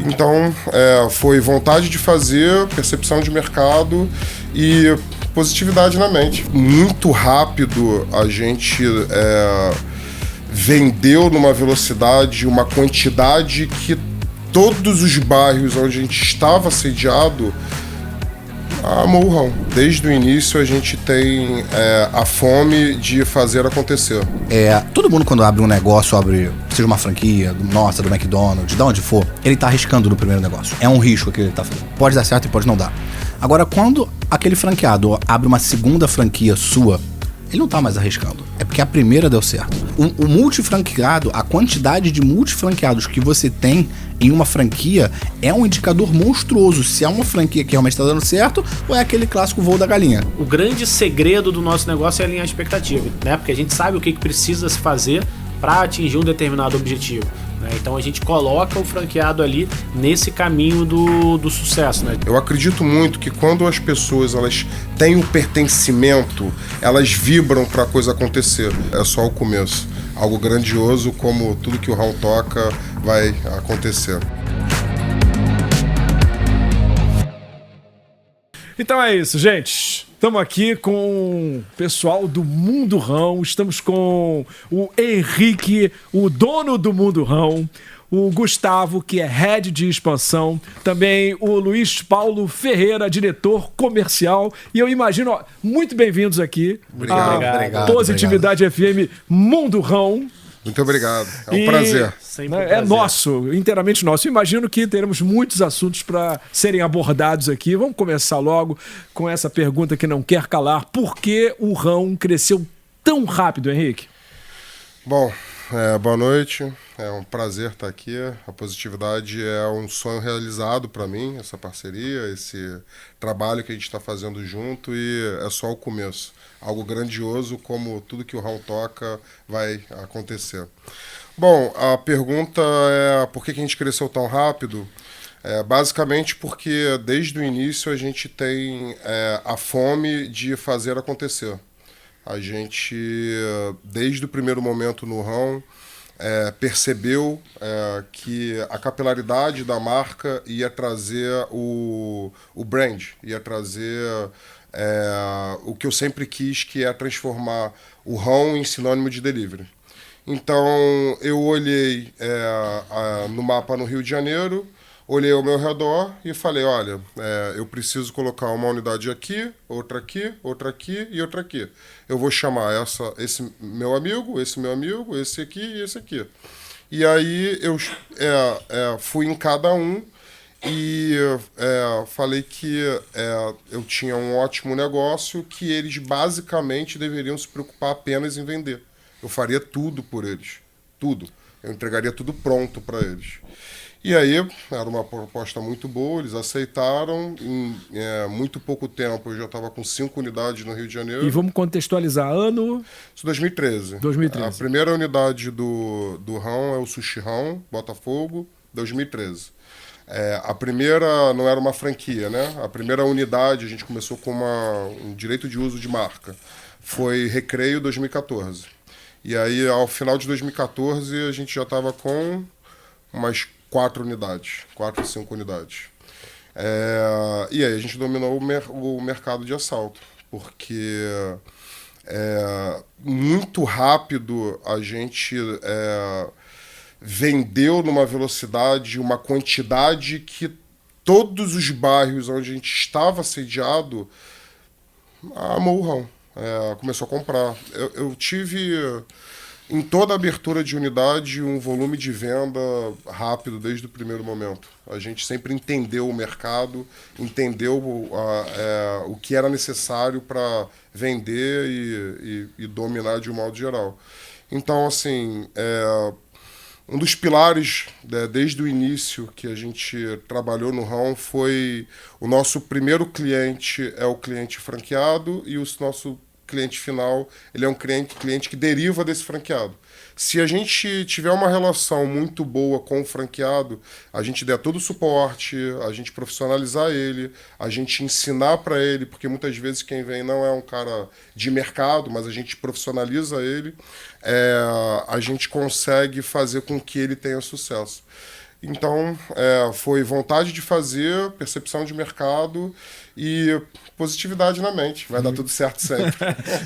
Então, foi vontade de fazer, percepção de mercado e positividade na mente. Muito rápido a gente vendeu numa velocidade, uma quantidade que todos os bairros onde a gente estava sediado amou o rão. Desde o início a gente tem a fome de fazer acontecer. Todo mundo quando abre um negócio, seja uma franquia, nossa, do McDonald's, de onde for, ele tá arriscando no primeiro negócio. É um risco que ele tá fazendo. Pode dar certo e pode não dar. Agora, quando aquele franqueado abre uma segunda franquia sua, ele não tá mais arriscando. É porque a primeira deu certo. O multifranqueado, a quantidade de multifranqueados que você tem em uma franquia é um indicador monstruoso se é uma franquia que realmente está dando certo ou é aquele clássico voo da galinha. O grande segredo do nosso negócio é alinhar a expectativa, né? Porque a gente sabe o que precisa se fazer para atingir um determinado objetivo. Então a gente coloca o franqueado ali nesse caminho do sucesso, né? Eu acredito muito que quando as pessoas elas têm o pertencimento, elas vibram para a coisa acontecer. É só o começo. Algo grandioso, como tudo que o rão toca vai acontecer. Então é isso, gente. Estamos aqui com o pessoal do Mundo Rão. Estamos com o Henrique, o dono do Mundo Rão. O Gustavo, que é head de expansão. Também o Luiz Paulo Ferreira, diretor comercial. E eu imagino, muito bem-vindos aqui. Obrigado. Positividade FM Mundo Rão. Muito obrigado. É um prazer. É nosso, inteiramente nosso. Imagino que teremos muitos assuntos para serem abordados aqui. Vamos começar logo com essa pergunta que não quer calar. Por que o rão cresceu tão rápido, Henrique? Bom, boa noite. É um prazer estar aqui. A Positividade é um sonho realizado para mim, essa parceria, esse trabalho que a gente está fazendo junto, e é só o começo. Algo grandioso, como tudo que o rão toca vai acontecer. Bom, a pergunta é por que a gente cresceu tão rápido? Basicamente porque desde o início a gente tem a fome de fazer acontecer. A gente, desde o primeiro momento no rão, percebeu que a capilaridade da marca ia trazer o brand, ia trazer o que eu sempre quis, que é transformar o rão em sinônimo de delivery. Então, eu olhei no mapa no Rio de Janeiro, olhei ao meu redor e falei, olha, eu preciso colocar uma unidade aqui, outra aqui, outra aqui e outra aqui. Eu vou chamar esse meu amigo, esse aqui e esse aqui. E aí eu fui em cada um e falei que eu tinha um ótimo negócio, que eles basicamente deveriam se preocupar apenas em vender. Eu faria tudo por eles, tudo. Eu entregaria tudo pronto para eles. E aí, era uma proposta muito boa, eles aceitaram. Em muito pouco tempo, eu já estava com 5 unidades no Rio de Janeiro. E vamos contextualizar, ano... Isso 2013. 2013. A primeira unidade do rão é o Sushi Rão, Botafogo, 2013. A primeira não era uma franquia, né? A primeira unidade, a gente começou com um direito de uso de marca. Foi Recreio 2014. E aí, ao final de 2014, a gente já estava com umas 4 unidades, 4 ou 5 unidades. E aí a gente dominou o mercado de assalto, porque muito rápido a gente vendeu numa velocidade, uma quantidade que todos os bairros onde a gente estava sediado amou o rão. Começou a comprar. Eu tive, em toda a abertura de unidade, um volume de venda rápido desde o primeiro momento. A gente sempre entendeu o mercado, entendeu o que era necessário para vender e dominar de um modo geral. Então, assim, um dos pilares, desde o início que a gente trabalhou no rão, foi o nosso primeiro cliente é o cliente franqueado, e o nosso cliente final ele é um cliente que deriva desse franqueado. Se a gente tiver uma relação muito boa com o franqueado, a gente der todo o suporte, a gente profissionalizar ele, a gente ensinar para ele, porque muitas vezes quem vem não é um cara de mercado, mas a gente profissionaliza ele, a gente consegue fazer com que ele tenha sucesso. Então, foi vontade de fazer, percepção de mercado e positividade na mente. Vai dar tudo certo sempre.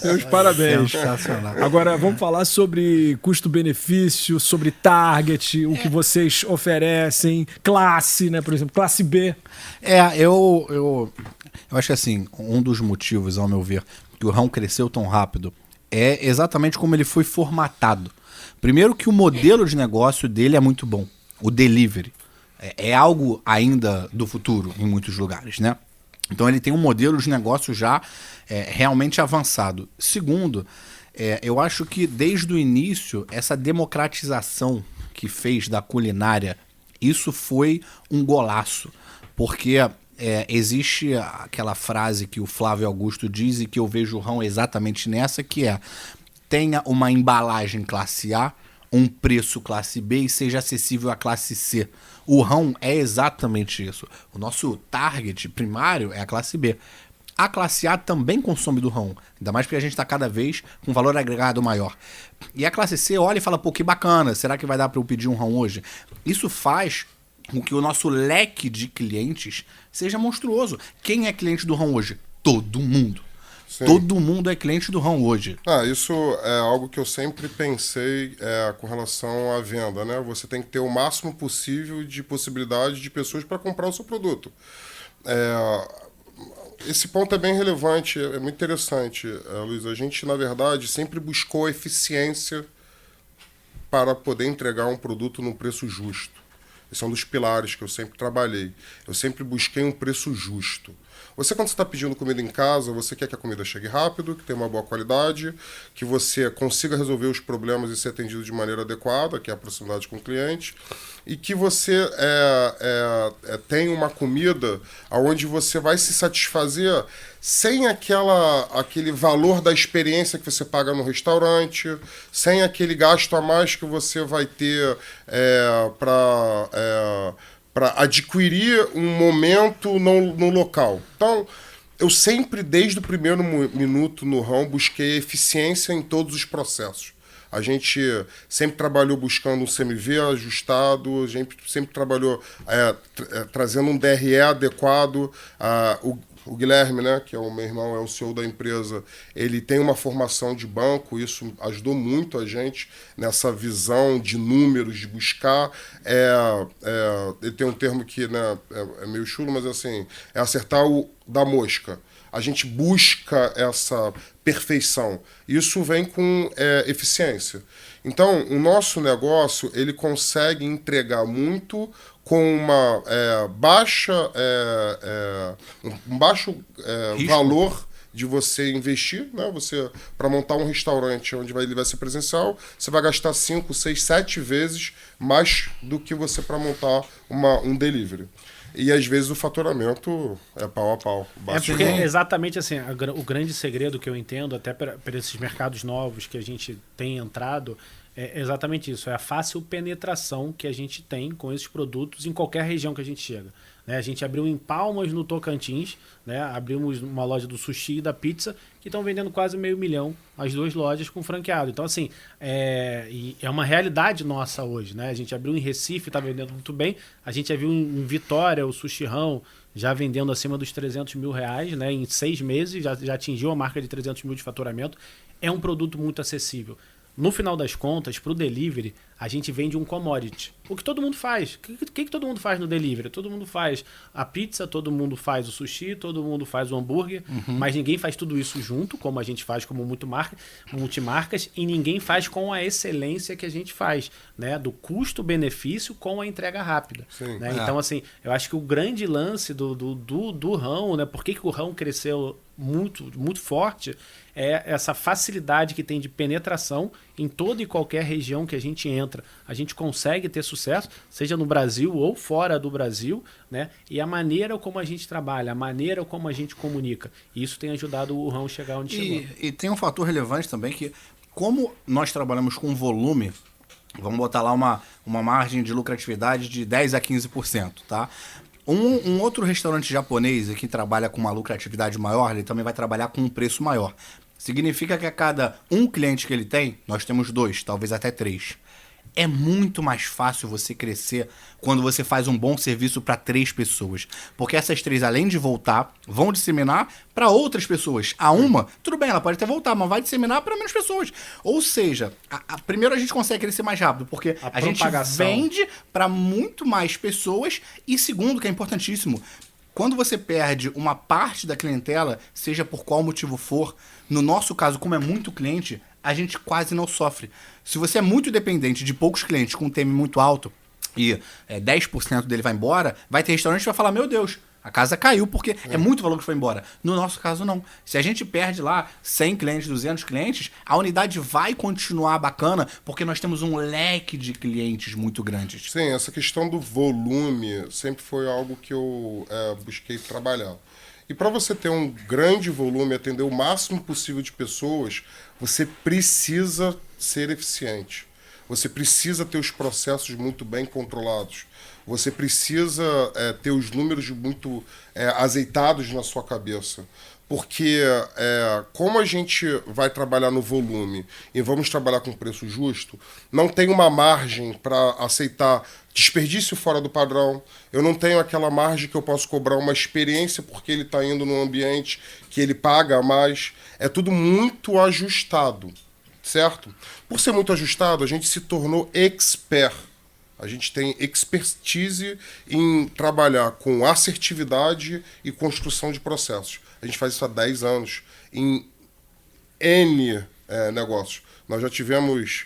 Meus parabéns. Sensacional. Agora, vamos falar sobre custo-benefício, sobre target, o que vocês oferecem, classe, né? Por exemplo, classe B. Eu acho que assim, um dos motivos, ao meu ver, que o ramo cresceu tão rápido é exatamente como ele foi formatado. Primeiro que o modelo de negócio dele é muito bom. O delivery é algo ainda do futuro em muitos lugares, né? Então ele tem um modelo de negócio já realmente avançado. Segundo, eu acho que desde o início, essa democratização que fez da culinária, isso foi um golaço. Porque existe aquela frase que o Flávio Augusto diz e que eu vejo o rão exatamente nessa, que é: tenha uma embalagem classe A, um preço classe B e seja acessível à classe C. O rão é exatamente isso. O nosso target primário é a classe B. A classe A também consome do rão, ainda mais porque a gente está cada vez com valor agregado maior. E a classe C olha e fala: pô, que bacana, será que vai dar para eu pedir um rão hoje? Isso faz com que o nosso leque de clientes seja monstruoso. Quem é cliente do rão hoje? Todo mundo. Sim. Todo mundo é cliente do rão hoje. Isso é algo que eu sempre pensei com relação à venda, né? Você tem que ter o máximo possível de possibilidade de pessoas para comprar o seu produto. Esse ponto é bem relevante, é muito interessante, Luiz. A gente, na verdade, sempre buscou eficiência para poder entregar um produto num preço justo. Esse é um dos pilares que eu sempre trabalhei. Eu sempre busquei um preço justo. Você, quando você está pedindo comida em casa, você quer que a comida chegue rápido, que tenha uma boa qualidade, que você consiga resolver os problemas e ser atendido de maneira adequada, que é a proximidade com o cliente, e que você tenha uma comida onde você vai se satisfazer sem aquele valor da experiência que você paga no restaurante, sem aquele gasto a mais que você vai ter para adquirir um momento no local. Então, eu sempre, desde o primeiro minuto no rão, busquei eficiência em todos os processos. A gente sempre trabalhou buscando um CMV ajustado, a gente sempre trabalhou trazendo um DRE adequado. O Guilherme, né, que é o meu irmão, é o CEO da empresa, ele tem uma formação de banco, isso ajudou muito a gente nessa visão de números, de buscar. Ele tem um termo que, né, é meio chulo, mas assim, é acertar o da mosca. A gente busca essa perfeição. Isso vem com eficiência. Então, o nosso negócio, ele consegue entregar muito com uma um baixo valor de você investir, né? Você, para montar um restaurante onde ele vai ser presencial, você vai gastar 5, 6, 7 vezes mais do que você para montar um delivery. E às vezes o faturamento é pau a pau. Porque exatamente assim, o grande segredo que eu entendo, até para esses mercados novos que a gente tem entrado, é exatamente isso. É a fácil penetração que a gente tem com esses produtos em qualquer região que a gente chega. Né? A gente abriu em Palmas, no Tocantins, né? Abrimos uma loja do sushi e da pizza, que estão vendendo quase 500 mil, as duas lojas com franqueado. Então, assim, é uma realidade nossa hoje. Né? A gente abriu em Recife, está vendendo muito bem. A gente já viu em Vitória, o Sushi Rão, já vendendo acima dos 300 mil reais, né? Em 6 meses, já atingiu a marca de 300 mil de faturamento. É um produto muito acessível. No final das contas, para o delivery, a gente vende um commodity. O que todo mundo faz. O que todo mundo faz no delivery? Todo mundo faz a pizza, todo mundo faz o sushi, todo mundo faz o hambúrguer, mas ninguém faz tudo isso junto, como a gente faz como multimarcas, e ninguém faz com a excelência que a gente faz, né? Do custo-benefício com a entrega rápida. Né? Então, assim, eu acho que o grande lance do rão, né? Por que o rão cresceu muito, muito forte, é essa facilidade que tem de penetração em toda e qualquer região que a gente entra. A gente consegue ter sucesso, seja no Brasil ou fora do Brasil, né? E a maneira como a gente trabalha, a maneira como a gente comunica. Isso tem ajudado o rão a chegar onde chegou. E tem um fator relevante também que, como nós trabalhamos com volume, vamos botar lá uma margem de lucratividade de 10 a 15%, tá? Um outro restaurante japonês que trabalha com uma lucratividade maior, ele também vai trabalhar com um preço maior. Significa que a cada um cliente que ele tem, nós temos 2, talvez até 3. É muito mais fácil você crescer quando você faz um bom serviço para 3 pessoas. Porque essas 3, além de voltar, vão disseminar para outras pessoas. A uma, tudo bem, ela pode até voltar, mas vai disseminar para menos pessoas. Ou seja, primeiro a gente consegue crescer mais rápido, porque a gente vende para muito mais pessoas. E segundo, que é importantíssimo, quando você perde uma parte da clientela, seja por qual motivo for, no nosso caso, como é muito cliente, a gente quase não sofre. Se você é muito dependente de poucos clientes com um TM muito alto e 10% dele vai embora, vai ter restaurante que vai falar, meu Deus, a casa caiu porque é muito valor que foi embora. No nosso caso, não. Se a gente perde lá 100 clientes, 200 clientes, a unidade vai continuar bacana porque nós temos um leque de clientes muito grandes. Sim, essa questão do volume sempre foi algo que eu busquei trabalhar. E para você ter um grande volume, atender o máximo possível de pessoas, você precisa ser eficiente. Você precisa ter os processos muito bem controlados. Você precisa ter os números muito azeitados na sua cabeça. Porque como a gente vai trabalhar no volume e vamos trabalhar com preço justo, não tem uma margem para aceitar desperdício fora do padrão. Eu não tenho aquela margem que eu posso cobrar uma experiência porque ele está indo num ambiente que ele paga a mais. É tudo muito ajustado, certo? Por ser muito ajustado, a gente se tornou expert. A gente tem expertise em trabalhar com assertividade e construção de processos. A gente faz isso há 10 anos em N negócios. Nós já tivemos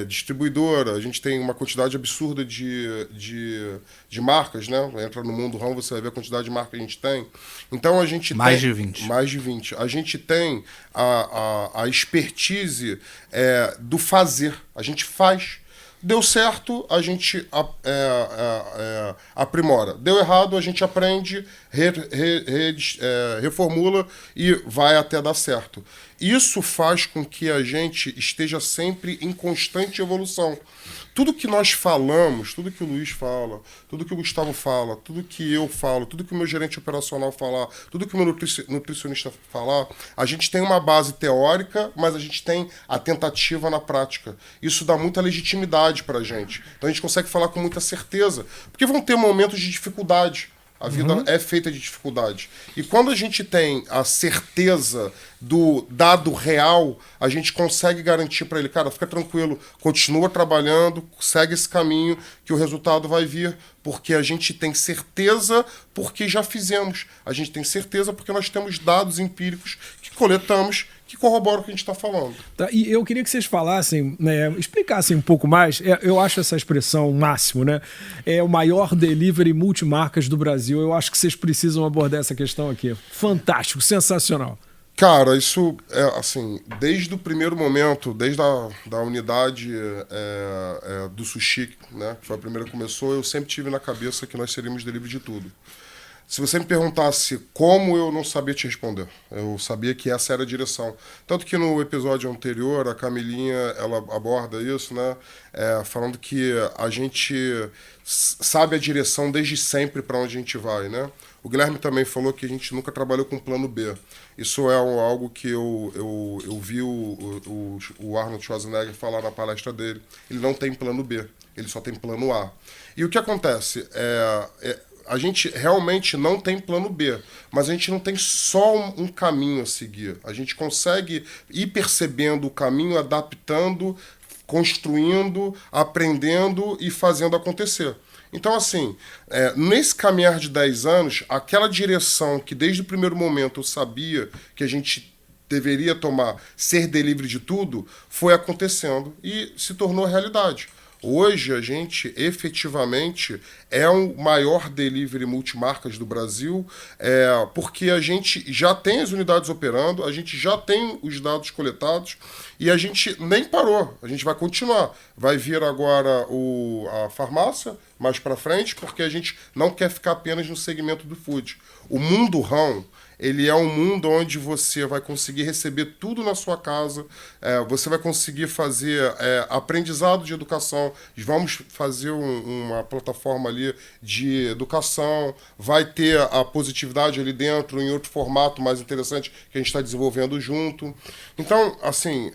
distribuidora, a gente tem uma quantidade absurda de marcas, né? Entra no Mundo Ramo, você vai ver a quantidade de marcas que a gente tem. Então a gente mais de 20. Mais de 20. A gente tem a expertise do fazer. A gente faz. Deu certo, a gente aprimora. Deu errado, a gente aprende, reformula e vai até dar certo. Isso faz com que a gente esteja sempre em constante evolução. Tudo que nós falamos, tudo que o Luiz fala, tudo que o Gustavo fala, tudo que eu falo, tudo que o meu gerente operacional falar, tudo que o meu nutricionista falar, a gente tem uma base teórica, mas a gente tem a tentativa na prática. Isso dá muita legitimidade pra gente. Então a gente consegue falar com muita certeza, porque vão ter momentos de dificuldade. A vida é feita de dificuldade. E quando a gente tem a certeza do dado real, a gente consegue garantir para ele, cara, fica tranquilo, continua trabalhando, segue esse caminho que o resultado vai vir, porque a gente tem certeza porque já fizemos. A gente tem certeza porque nós temos dados empíricos que coletamos, que corroboram o que a gente está falando. Tá, e eu queria que vocês falassem, né, explicassem um pouco mais. Eu acho essa expressão o máximo, né? É o maior delivery multimarcas do Brasil. Eu acho que vocês precisam abordar essa questão aqui. Fantástico, sensacional. Cara, isso é assim, desde o primeiro momento, desde da unidade do sushi, né, que foi a primeira que começou, eu sempre tive na cabeça que nós seríamos delivery de tudo. Se você me perguntasse como, eu não sabia te responder. Eu sabia que essa era a direção. Tanto que no episódio anterior, a Camilinha, ela aborda isso, né? Falando que a gente sabe a direção desde sempre para onde a gente vai, né? O Guilherme também falou que a gente nunca trabalhou com plano B. Isso é algo que eu vi o Arnold Schwarzenegger falar na palestra dele. Ele não tem plano B, ele só tem plano A. E o que acontece? A gente realmente não tem plano B, mas a gente não tem só um caminho a seguir. A gente consegue ir percebendo o caminho, adaptando, construindo, aprendendo e fazendo acontecer. Então, assim, nesse caminhar de 10 anos, aquela direção que desde o primeiro momento eu sabia que a gente deveria tomar, ser delivery de tudo, foi acontecendo e se tornou realidade. Hoje a gente efetivamente é o maior delivery multimarcas do Brasil, porque a gente já tem as unidades operando, a gente já tem os dados coletados e a gente nem parou, a gente vai continuar. Vai vir agora a farmácia mais para frente, porque a gente não quer ficar apenas no segmento do food. O Mundo Rão, ele é um mundo onde você vai conseguir receber tudo na sua casa, você vai conseguir fazer aprendizado de educação, vamos fazer uma plataforma ali de educação, vai ter a positividade ali dentro em outro formato mais interessante que a gente está desenvolvendo junto. Então, assim,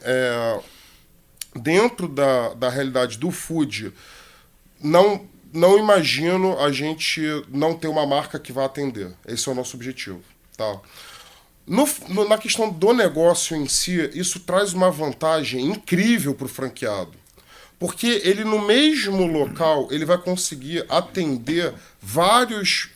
dentro da realidade do food, não imagino a gente não ter uma marca que vá atender. Esse é o nosso objetivo. Tá? Na questão do negócio em si, isso traz uma vantagem incrível para o franqueado. Porque ele, no mesmo local, ele vai conseguir atender vários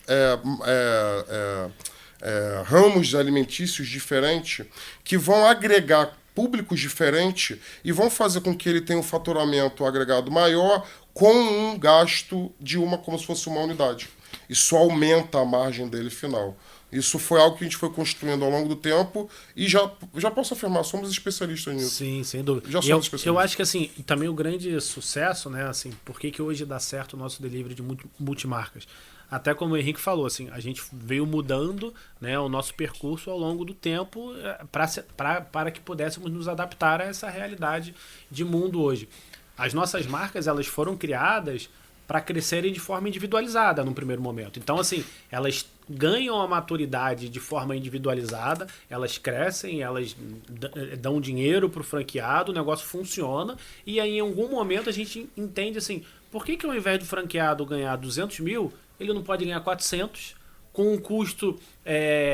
ramos alimentícios diferentes que vão agregar públicos diferentes e vão fazer com que ele tenha um faturamento agregado maior com um gasto de como se fosse uma unidade. Isso aumenta a margem dele final. Isso foi algo que a gente foi construindo ao longo do tempo e já posso afirmar, somos especialistas nisso. Sim, sem dúvida. Já somos especialistas. Eu acho que assim, também o grande sucesso, né, assim, por que hoje dá certo o nosso delivery de multimarcas? Até como o Henrique falou, assim, a gente veio mudando, né, o nosso percurso ao longo do tempo para que pudéssemos nos adaptar a essa realidade de mundo hoje. As nossas marcas, elas foram criadas para crescerem de forma individualizada no primeiro momento. Então, assim, elas ganham a maturidade de forma individualizada, elas crescem, elas dão dinheiro para o franqueado, o negócio funciona, e aí em algum momento a gente entende assim, por que ao invés do franqueado ganhar 200 mil, ele não pode ganhar 400, com um custo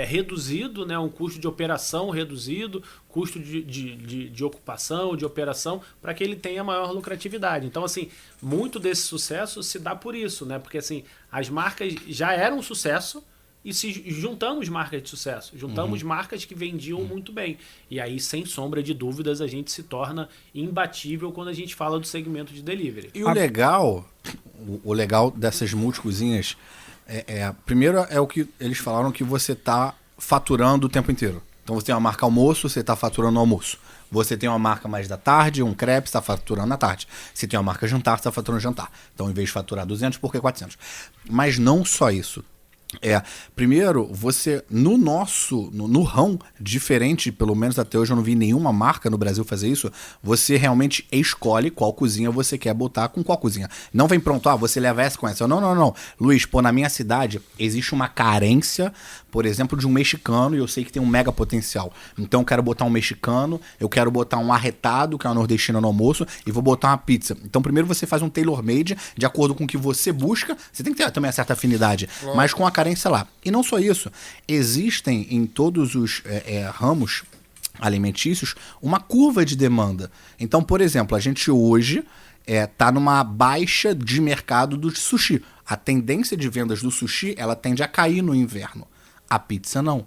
reduzido, né, um custo de operação reduzido, custo de ocupação, de operação, para que ele tenha maior lucratividade. Então, assim, muito desse sucesso se dá por isso, né? Porque, assim, as marcas já eram um sucesso e se juntamos marcas de sucesso, juntamos marcas que vendiam muito bem. E aí, sem sombra de dúvidas, a gente se torna imbatível quando a gente fala do segmento de delivery. E o legal dessas multicozinhas primeiro é o que eles falaram, que você está faturando o tempo inteiro. Então você tem uma marca almoço, você está faturando o almoço. Você tem uma marca mais da tarde, um crepe, está faturando na tarde. Se tem uma marca jantar, você está faturando jantar. Então, em vez de faturar 200, por que 400? Mas não só isso. Primeiro, você, no rão, diferente, pelo menos até hoje eu não vi nenhuma marca no Brasil fazer isso, você realmente escolhe qual cozinha você quer botar com qual cozinha. Não vem pronto, você leva essa com essa. Não. Luiz, na minha cidade existe uma carência, por exemplo, de um mexicano, e eu sei que tem um mega potencial. Então eu quero botar um mexicano, eu quero botar um arretado, que é uma nordestina no almoço, e vou botar uma pizza. Então primeiro você faz um tailor-made, de acordo com o que você busca, você tem que ter também uma certa afinidade, mas com a carência lá. E não só isso, existem em todos os ramos alimentícios uma curva de demanda. Então, por exemplo, a gente hoje está numa baixa de mercado do sushi. A tendência de vendas do sushi, ela tende a cair no inverno. A pizza não.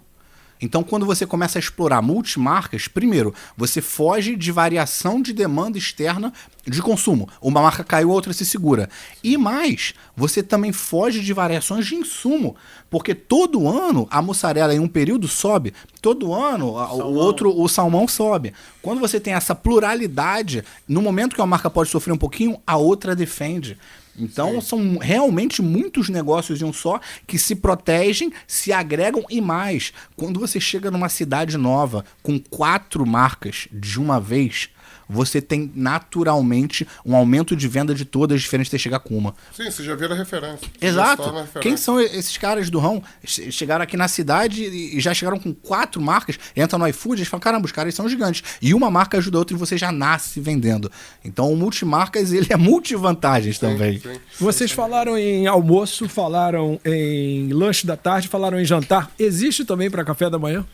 Então, quando você começa a explorar multimarcas, primeiro, você foge de variação de demanda externa de consumo. Uma marca caiu, a outra se segura. E mais, você também foge de variações de insumo. Porque todo ano a mussarela em um período sobe, todo ano o salmão sobe. Quando você tem essa pluralidade, no momento que uma marca pode sofrer um pouquinho, a outra defende. Então, são realmente muitos negócios em um só que se protegem, se agregam e mais. Quando você chega numa cidade nova com 4 marcas de uma vez, você tem naturalmente um aumento de venda de todas, diferente de você chegar com uma. Sim, você já vira referência. Exato. Quem são esses caras do rão? Chegaram aqui na cidade e já chegaram com 4 marcas, entram no iFood e falam, caramba, os caras são gigantes. E uma marca ajuda a outra e você já nasce vendendo. Então o multimarcas, ele é multivantagens também. Sim. Vocês falaram em almoço, falaram em lanche da tarde, falaram em jantar. Existe também para café da manhã?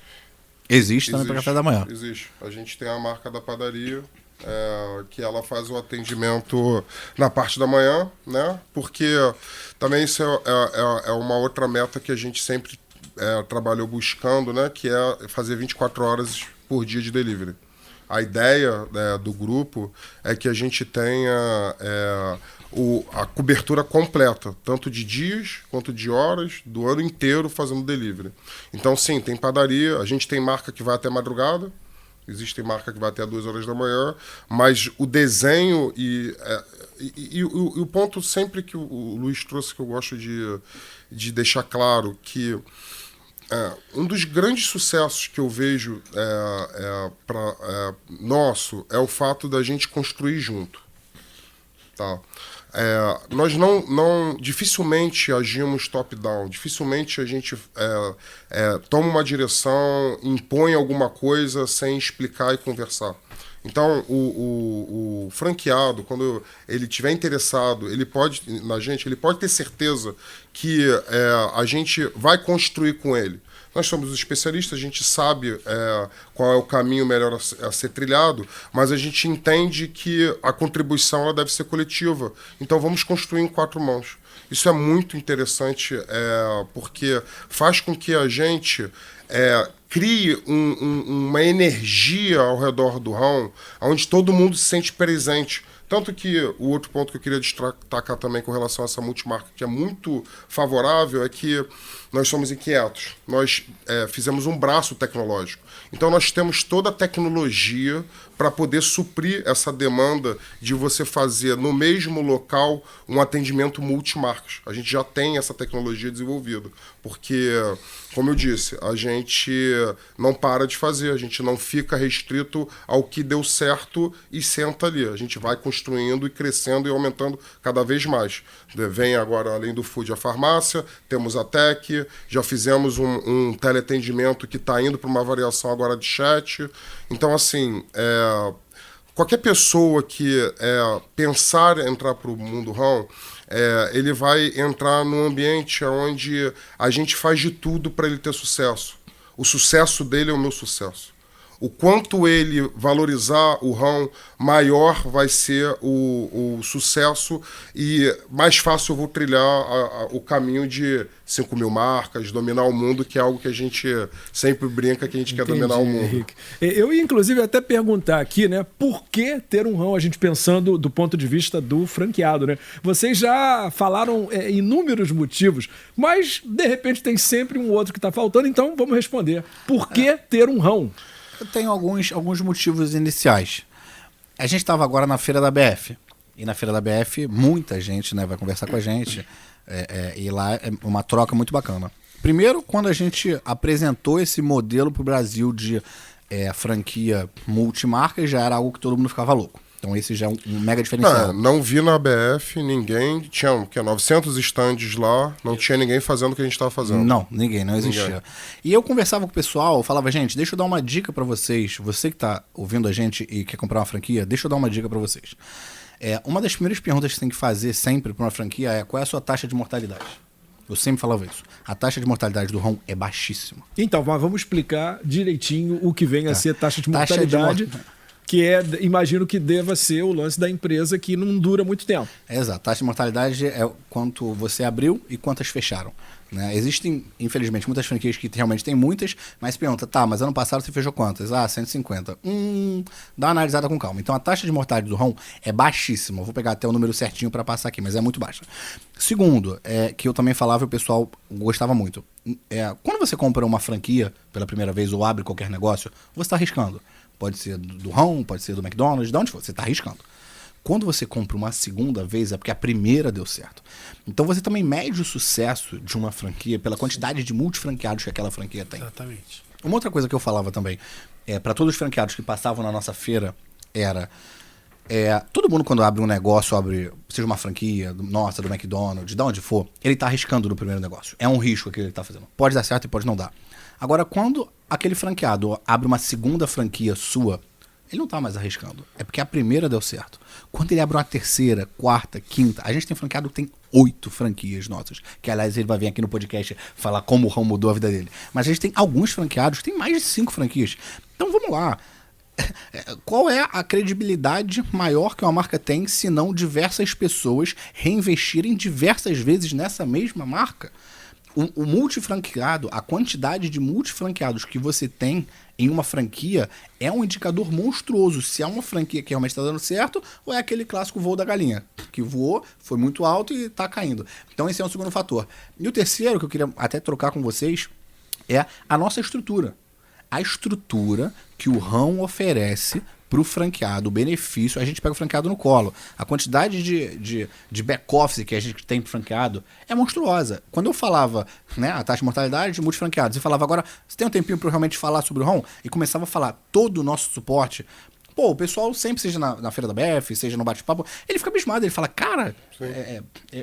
Existe também para café da manhã. Existe. A gente tem a marca da padaria, que ela faz o atendimento na parte da manhã, né? Porque também isso é uma outra meta que a gente sempre trabalhou buscando, né? Que é fazer 24 horas por dia de delivery. A ideia do grupo é que a gente tenha a cobertura completa, tanto de dias quanto de horas, do ano inteiro fazendo delivery. Então, sim, tem padaria, a gente tem marca que vai até madrugada, existe marca que vai até 2 horas da manhã, mas o desenho e o ponto sempre que o Luiz trouxe, que eu gosto de deixar claro, que um dos grandes sucessos que eu vejo nosso é o fato da gente construir junto. Tá? Nós não dificilmente agimos top-down, dificilmente a gente toma uma direção, impõe alguma coisa sem explicar e conversar. Então, o franqueado, quando ele estiver interessado, ele pode ter certeza que a gente vai construir com ele. Nós somos especialistas, a gente sabe qual é o caminho melhor a ser trilhado, mas a gente entende que a contribuição ela deve ser coletiva. Então vamos construir em 4 mãos. Isso é muito interessante, porque faz com que a gente crie uma energia ao redor do RAW, onde todo mundo se sente presente. Tanto que o outro ponto que eu queria destacar também com relação a essa multimarca, que é muito favorável, é que nós somos inquietos. Nós fizemos um braço tecnológico. Então nós temos toda a tecnologia para poder suprir essa demanda de você fazer no mesmo local um atendimento multimarcas. A gente já tem essa tecnologia desenvolvida, porque, como eu disse, a gente não para de fazer, a gente não fica restrito ao que deu certo e senta ali. A gente vai construindo e crescendo e aumentando cada vez mais. Vem agora, além do food, a farmácia, temos a tech, já fizemos um teleatendimento que está indo para uma variação agora de chat. Então, assim, qualquer pessoa que pensar em entrar para o mundo RAW, ele vai entrar num ambiente onde a gente faz de tudo para ele ter sucesso. O sucesso dele é o meu sucesso. O quanto ele valorizar o RAW, maior vai ser o sucesso e mais fácil eu vou trilhar o caminho de 5 mil marcas, dominar o mundo, que é algo que a gente sempre brinca que a gente quer dominar o mundo. Henrique. Eu ia, inclusive, até perguntar aqui, né, por que ter um RAW, a gente pensando do ponto de vista do franqueado, né? Vocês já falaram inúmeros motivos, mas, de repente, tem sempre um outro que está faltando, então vamos responder. Por que ter um RAW? Eu tenho alguns motivos iniciais. A gente estava agora na Feira da BF. E na Feira da BF, muita gente, né, vai conversar com a gente. E lá é uma troca muito bacana. Primeiro, quando a gente apresentou esse modelo para o Brasil de franquia multimarca, já era algo que todo mundo ficava louco. Então esse já é um mega diferencial. Não vi na BF ninguém, tinha 900 estandes lá, não tinha ninguém fazendo o que a gente estava fazendo. Não existia. Ninguém. E eu conversava com o pessoal, eu falava, gente, deixa eu dar uma dica para vocês, você que está ouvindo a gente e quer comprar uma franquia, deixa eu dar uma dica para vocês. Uma das primeiras perguntas que você tem que fazer sempre para uma franquia é: qual é a sua taxa de mortalidade? Eu sempre falava isso. A taxa de mortalidade do RAW é baixíssima. Então, vamos explicar direitinho o que vem a ser taxa de mortalidade. Que imagino que deva ser o lance da empresa que não dura muito tempo. Exato. Taxa de mortalidade é quanto você abriu e quantas fecharam. Né? Existem, infelizmente, muitas franquias que realmente tem muitas, mas pergunta, mas ano passado você fechou quantas? 150. Dá uma analisada com calma. Então a taxa de mortalidade do RAW é baixíssima. Eu vou pegar até o número certinho para passar aqui, mas é muito baixa. Segundo, que eu também falava e o pessoal gostava muito. Quando você compra uma franquia pela primeira vez ou abre qualquer negócio, você está arriscando. Pode ser do RAW, pode ser do McDonald's, de onde for, você está arriscando. Quando você compra uma segunda vez, é porque a primeira deu certo. Então você também mede o sucesso de uma franquia pela quantidade de multifranqueados que aquela franquia tem. Exatamente. Uma outra coisa que eu falava também, para todos os franqueados que passavam na nossa feira, era... todo mundo quando abre um negócio, seja uma franquia, nossa, do McDonald's, de onde for, ele está arriscando no primeiro negócio. É um risco que ele está fazendo. Pode dar certo e pode não dar. Agora, quando aquele franqueado abre uma segunda franquia sua, ele não está mais arriscando. É porque a primeira deu certo. Quando ele abre uma terceira, quarta, quinta, a gente tem franqueado que tem 8 franquias nossas. Que, aliás, ele vai vir aqui no podcast falar como o RAW mudou a vida dele. Mas a gente tem alguns franqueados que tem mais de 5 franquias. Então, vamos lá. Qual é a credibilidade maior que uma marca tem se não diversas pessoas reinvestirem diversas vezes nessa mesma marca? O multifranqueado, a quantidade de multifranqueados que você tem em uma franquia é um indicador monstruoso. Se é uma franquia que realmente está dando certo ou é aquele clássico voo da galinha, que voou, foi muito alto e está caindo. Então esse é um segundo fator. E o terceiro, que eu queria até trocar com vocês, é a nossa estrutura. A estrutura que o RAW oferece para o franqueado, o benefício, a gente pega o franqueado no colo. A quantidade de back-office que a gente tem para franqueado é monstruosa. Quando eu falava, né, a taxa de mortalidade de multifranqueados, e falava agora, você tem um tempinho para realmente falar sobre o RAW? E começava a falar todo o nosso suporte. pô, o pessoal sempre, seja na Feira da BF, seja no bate-papo, ele fica abismado, ele fala, cara,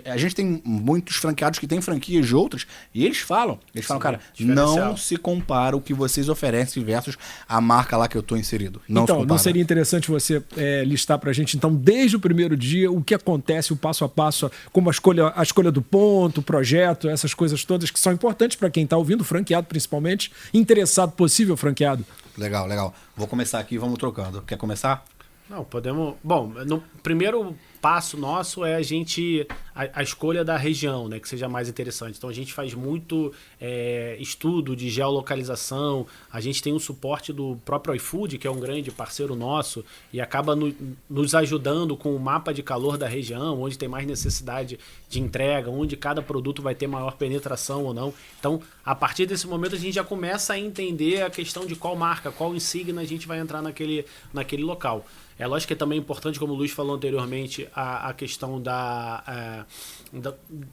a gente tem muitos franqueados que têm franquias de outras, e eles falam, cara, não se compara o que vocês oferecem versus a marca lá que eu tô inserido. Então, não seria interessante você listar pra gente, então, desde o primeiro dia, o que acontece, o passo a passo, como a escolha do ponto, o projeto, essas coisas todas que são importantes pra quem tá ouvindo, franqueado principalmente, interessado, possível franqueado. Legal. Vou começar aqui, vamos trocando. Quer começar? Não, podemos... Bom, no primeiro passo nosso é a escolha da região, né, que seja mais interessante. Então a gente faz muito estudo de geolocalização, a gente tem um suporte do próprio iFood, que é um grande parceiro nosso, e acaba nos ajudando com o mapa de calor da região, onde tem mais necessidade de entrega, onde cada produto vai ter maior penetração ou não. Então, a partir desse momento, a gente já começa a entender a questão de qual marca, qual insígnia a gente vai entrar naquele local. É lógico que é também importante, como o Luiz falou anteriormente, a questão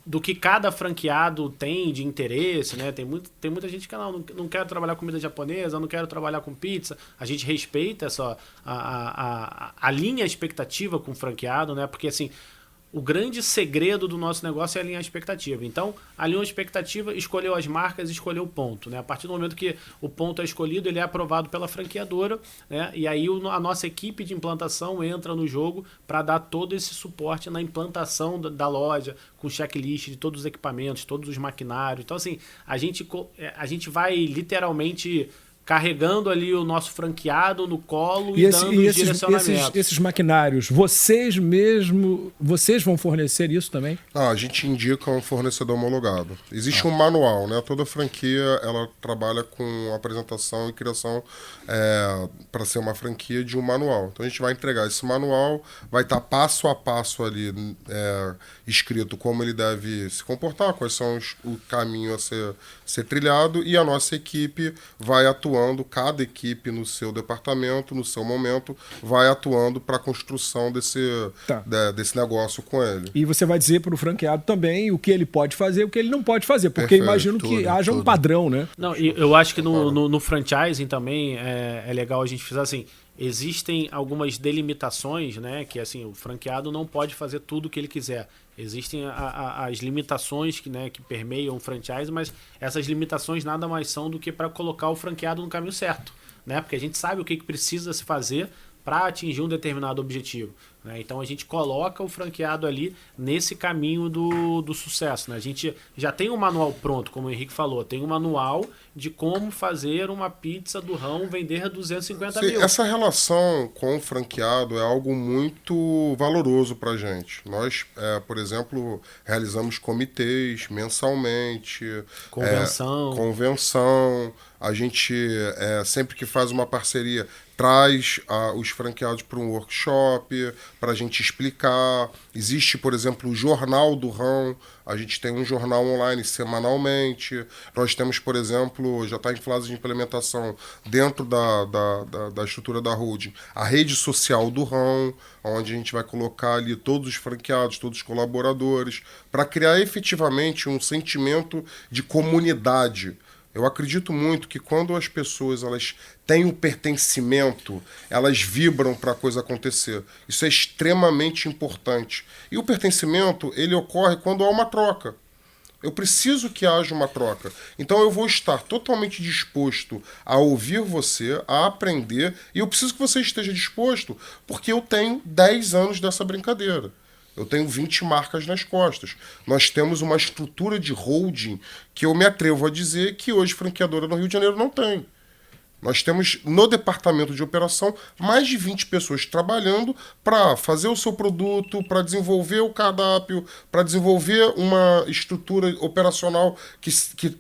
do que cada franqueado tem de interesse, né? Tem muita gente que não quer trabalhar com comida japonesa, não quero trabalhar com pizza. A gente respeita a linha expectativa com o franqueado, né? Porque assim, o grande segredo do nosso negócio é alinhar a expectativa. Então, alinhou a expectativa, escolheu as marcas, escolheu o ponto, né? A partir do momento que o ponto é escolhido, ele é aprovado pela franqueadora, né? E aí a nossa equipe de implantação entra no jogo para dar todo esse suporte na implantação da loja, com checklist de todos os equipamentos, todos os maquinários. Então, assim, a gente vai literalmente carregando ali o nosso franqueado no colo e dando os direcionamentos. Esses maquinários, vocês vão fornecer isso também? A gente indica um fornecedor homologado. Existe um manual, né? Toda franquia, ela trabalha com apresentação e criação para ser uma franquia de um manual. Então a gente vai entregar esse manual, vai estar passo a passo ali escrito como ele deve se comportar, quais são o caminho a ser trilhado, e a nossa equipe vai atuando, cada equipe no seu departamento, no seu momento, vai atuando para a construção desse negócio com ele. E você vai dizer para o franqueado também o que ele pode fazer e o que ele não pode fazer, porque imagino que haja um padrão, né? Não, e eu acho que no franchising também é legal a gente fazer assim. Existem algumas delimitações, né? Que assim, o franqueado não pode fazer tudo o que ele quiser. Existem as limitações que permeiam o franchise, mas essas limitações nada mais são do que para colocar o franqueado no caminho certo, né? Porque a gente sabe o que precisa se fazer para atingir um determinado objetivo, né? Então a gente coloca o franqueado ali nesse caminho do sucesso, né? A gente já tem um manual pronto, como o Henrique falou, tem um manual de como fazer uma pizza do rão vender 250 mil. Essa relação com o franqueado é algo muito valoroso para a gente. Nós, por exemplo, realizamos comitês mensalmente. Convenção. A gente, sempre que faz uma parceria, traz os franqueados para um workshop, para a gente explicar. Existe, por exemplo, o Jornal do Rão. A gente tem um jornal online semanalmente. Nós temos, por exemplo, já está em fase de implementação dentro da estrutura da holding, a rede social do Rão, onde a gente vai colocar ali todos os franqueados, todos os colaboradores, para criar efetivamente um sentimento de comunidade. Eu acredito muito que quando as pessoas elas têm o pertencimento, elas vibram para a coisa acontecer. Isso é extremamente importante. E o pertencimento, ele ocorre quando há uma troca. Eu preciso que haja uma troca. Então eu vou estar totalmente disposto a ouvir você, a aprender, e eu preciso que você esteja disposto, porque eu tenho 10 anos dessa brincadeira. Eu tenho 20 marcas nas costas. Nós temos uma estrutura de holding que eu me atrevo a dizer que hoje franqueadora no Rio de Janeiro não tem. Nós temos no departamento de operação mais de 20 pessoas trabalhando para fazer o seu produto, para desenvolver o cardápio, para desenvolver uma estrutura operacional que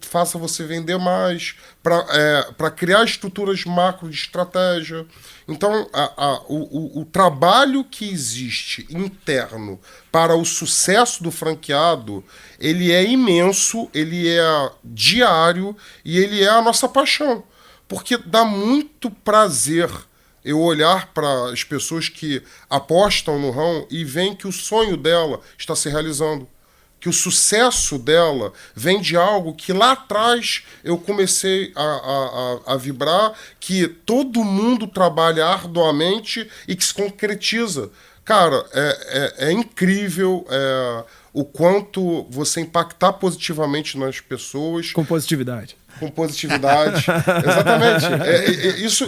faça você vender mais, para criar estruturas macro de estratégia. Então, o trabalho que existe interno para o sucesso do franqueado, ele é imenso, ele é diário e ele é a nossa paixão. Porque dá muito prazer eu olhar para as pessoas que apostam no rão e veem que o sonho dela está se realizando. que o sucesso dela vem de algo que lá atrás eu comecei a vibrar, que todo mundo trabalha arduamente e que se concretiza. Cara, é incrível o quanto você impactar positivamente nas pessoas. Com positividade. Com positividade. Exatamente.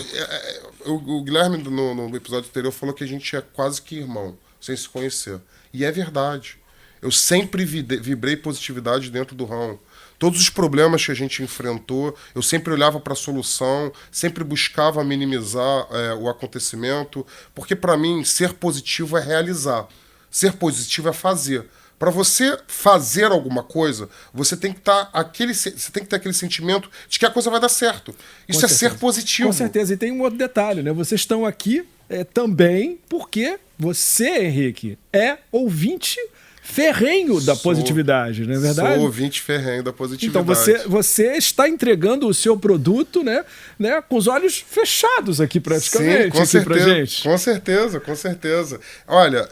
O Guilherme, no episódio anterior, falou que a gente é quase que irmão, sem se conhecer. E é verdade. Eu sempre vibrei positividade dentro do ramo. Todos os problemas que a gente enfrentou, eu sempre olhava para a solução, sempre buscava minimizar o acontecimento, porque para mim ser positivo é realizar, ser positivo é fazer. Para você fazer alguma coisa, você tem que ter aquele sentimento de que a coisa vai dar certo. Isso é ser positivo. Com certeza. E tem um outro detalhe, né? Vocês estão aqui também porque você, Henrique, é ouvinte ferrenho da positividade, não é verdade? Sou ouvinte ferrenho da positividade. Então você está entregando o seu produto, né, com os olhos fechados aqui praticamente. Sim, com aqui certeza, pra gente. Com certeza, com certeza. Olha,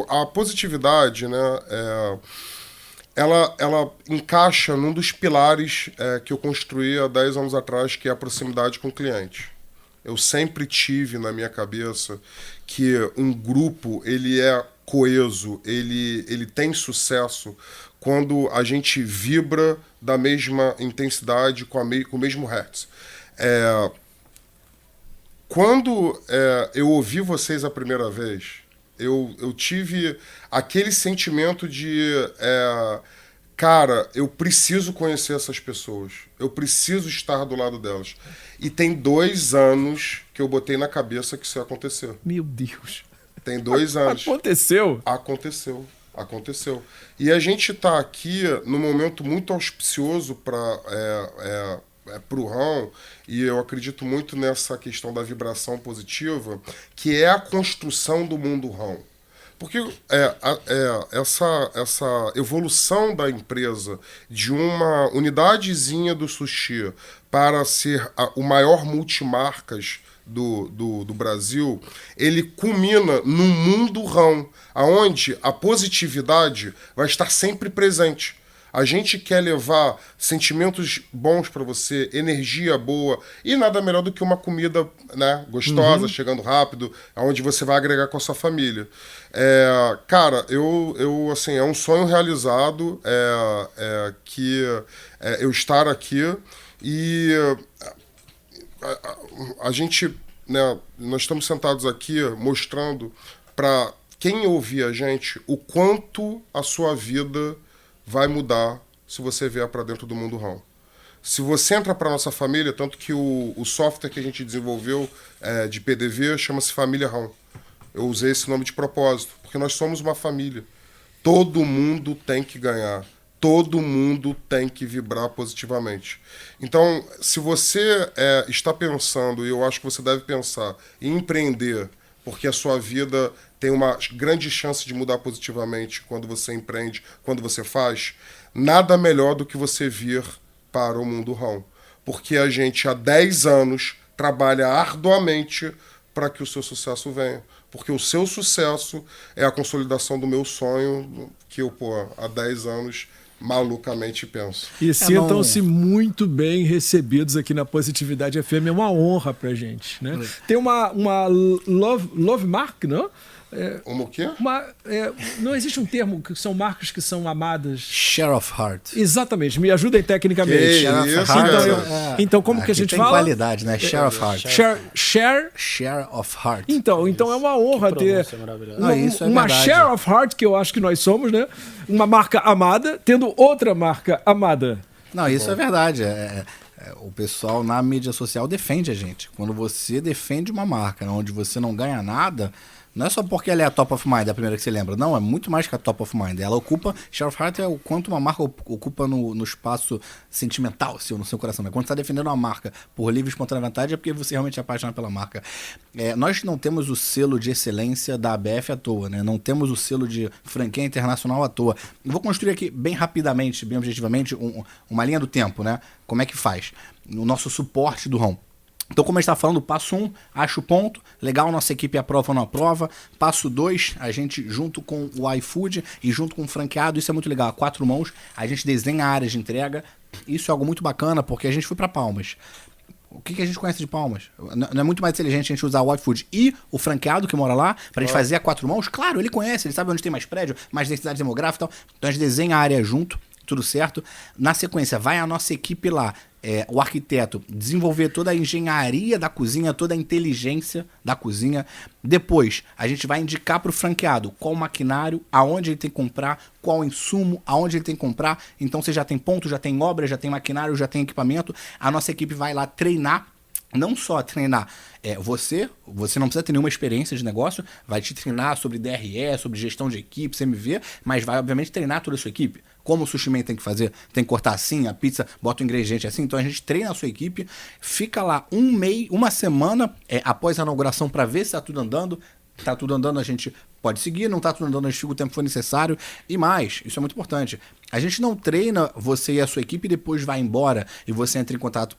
a positividade, né, ela encaixa num dos pilares que eu construí há 10 anos atrás, que é a proximidade com o cliente. Eu sempre tive na minha cabeça que um grupo, ele é coeso, ele tem sucesso quando a gente vibra da mesma intensidade, com o mesmo hertz. Quando eu ouvi vocês a primeira vez, eu tive aquele sentimento de... cara, eu preciso conhecer essas pessoas. Eu preciso estar do lado delas. E tem 2 anos que eu botei na cabeça que isso ia acontecer. Meu Deus. Tem 2 anos. Aconteceu? Aconteceu. E a gente está aqui num momento muito auspicioso para o RAM, e eu acredito muito nessa questão da vibração positiva, que é a construção do mundo RAM. Porque essa evolução da empresa de uma unidadezinha do sushi para ser o maior multimarcas do Brasil, ele culmina num mundo rão, onde a positividade vai estar sempre presente. A gente quer levar sentimentos bons para você, energia boa, e nada melhor do que uma comida, né, gostosa, chegando rápido, onde você vai agregar com a sua família. Cara, assim, é um sonho realizado eu estar aqui, e a gente, né, nós estamos sentados aqui mostrando para quem ouvir a gente o quanto a sua vida vai mudar se você vier para dentro do mundo RAM. Se você entra para nossa família, tanto que o software que a gente desenvolveu de PDV chama-se Família RAM. Eu usei esse nome de propósito, porque nós somos uma família. Todo mundo tem que ganhar. Todo mundo tem que vibrar positivamente. Então, se você está pensando, e eu acho que você deve pensar, em empreender, porque a sua vida tem uma grande chance de mudar positivamente quando você empreende, quando você faz, nada melhor do que você vir para o mundo RAM. Porque a gente, há 10 anos, trabalha arduamente para que o seu sucesso venha. Porque o seu sucesso é a consolidação do meu sonho, que eu, há 10 anos... malucamente penso. E sintam-se muito bem recebidos aqui na Positividade FM, é uma honra pra gente, né? Tem uma love mark, não? O quê? Não existe um termo que são marcas que são amadas. Share of heart. Exatamente, me ajudem tecnicamente. Então, como que a gente tem fala? Qualidade, né? Share of heart. Share of heart. Então é uma honra ter uma share of heart, que eu acho que nós somos, né? Uma marca amada, tendo outra marca amada. Não, isso é verdade. O pessoal na mídia social defende a gente. Quando você defende uma marca onde você não ganha nada, não é só porque ela é a top of mind, a primeira que você lembra. Não, é muito mais que a top of mind. Ela ocupa... Share of heart é o quanto uma marca ocupa no espaço sentimental no seu coração. Né? Quando você está defendendo uma marca por livre e espontânea vontade, é porque você realmente é apaixonado pela marca. Nós não temos o selo de excelência da ABF à toa, né? Não temos o selo de franquia internacional à toa. Eu vou construir aqui bem rapidamente, bem objetivamente, uma linha do tempo, né? Como é que faz? O nosso suporte do ROM. Então, como a gente tá falando, passo 1, acha o ponto, legal, nossa equipe aprova ou não aprova. Passo 2, a gente junto com o iFood e junto com o franqueado, isso é muito legal, a 4 mãos, a gente desenha a área de entrega. Isso é algo muito bacana, porque a gente foi para Palmas. O que a gente conhece de Palmas? Não é muito mais inteligente a gente usar o iFood e o franqueado que mora lá, pra gente fazer a 4 mãos? Claro, ele conhece, ele sabe onde tem mais prédio, mais densidade demográfica e tal. Então a gente desenha a área junto, tudo certo. Na sequência, vai a nossa equipe lá, o arquiteto, desenvolver toda a engenharia da cozinha, toda a inteligência da cozinha. Depois, a gente vai indicar para o franqueado qual maquinário, aonde ele tem que comprar, qual insumo, aonde ele tem que comprar. Então você já tem ponto, já tem obra, já tem maquinário, já tem equipamento. A nossa equipe vai lá treinar. Não só treinar você não precisa ter nenhuma experiência de negócio, vai te treinar sobre DRE, sobre gestão de equipe, CMV, mas vai obviamente treinar toda a sua equipe. Como o sushi man tem que fazer, tem que cortar assim, a pizza bota o ingrediente assim, então a gente treina a sua equipe, fica lá uma semana após a inauguração para ver se tá tudo andando. Tá tudo andando, a gente pode seguir, não tá tudo andando, a gente fica o tempo que for necessário. E mais, isso é muito importante, a gente não treina você e a sua equipe e depois vai embora e você entra em contato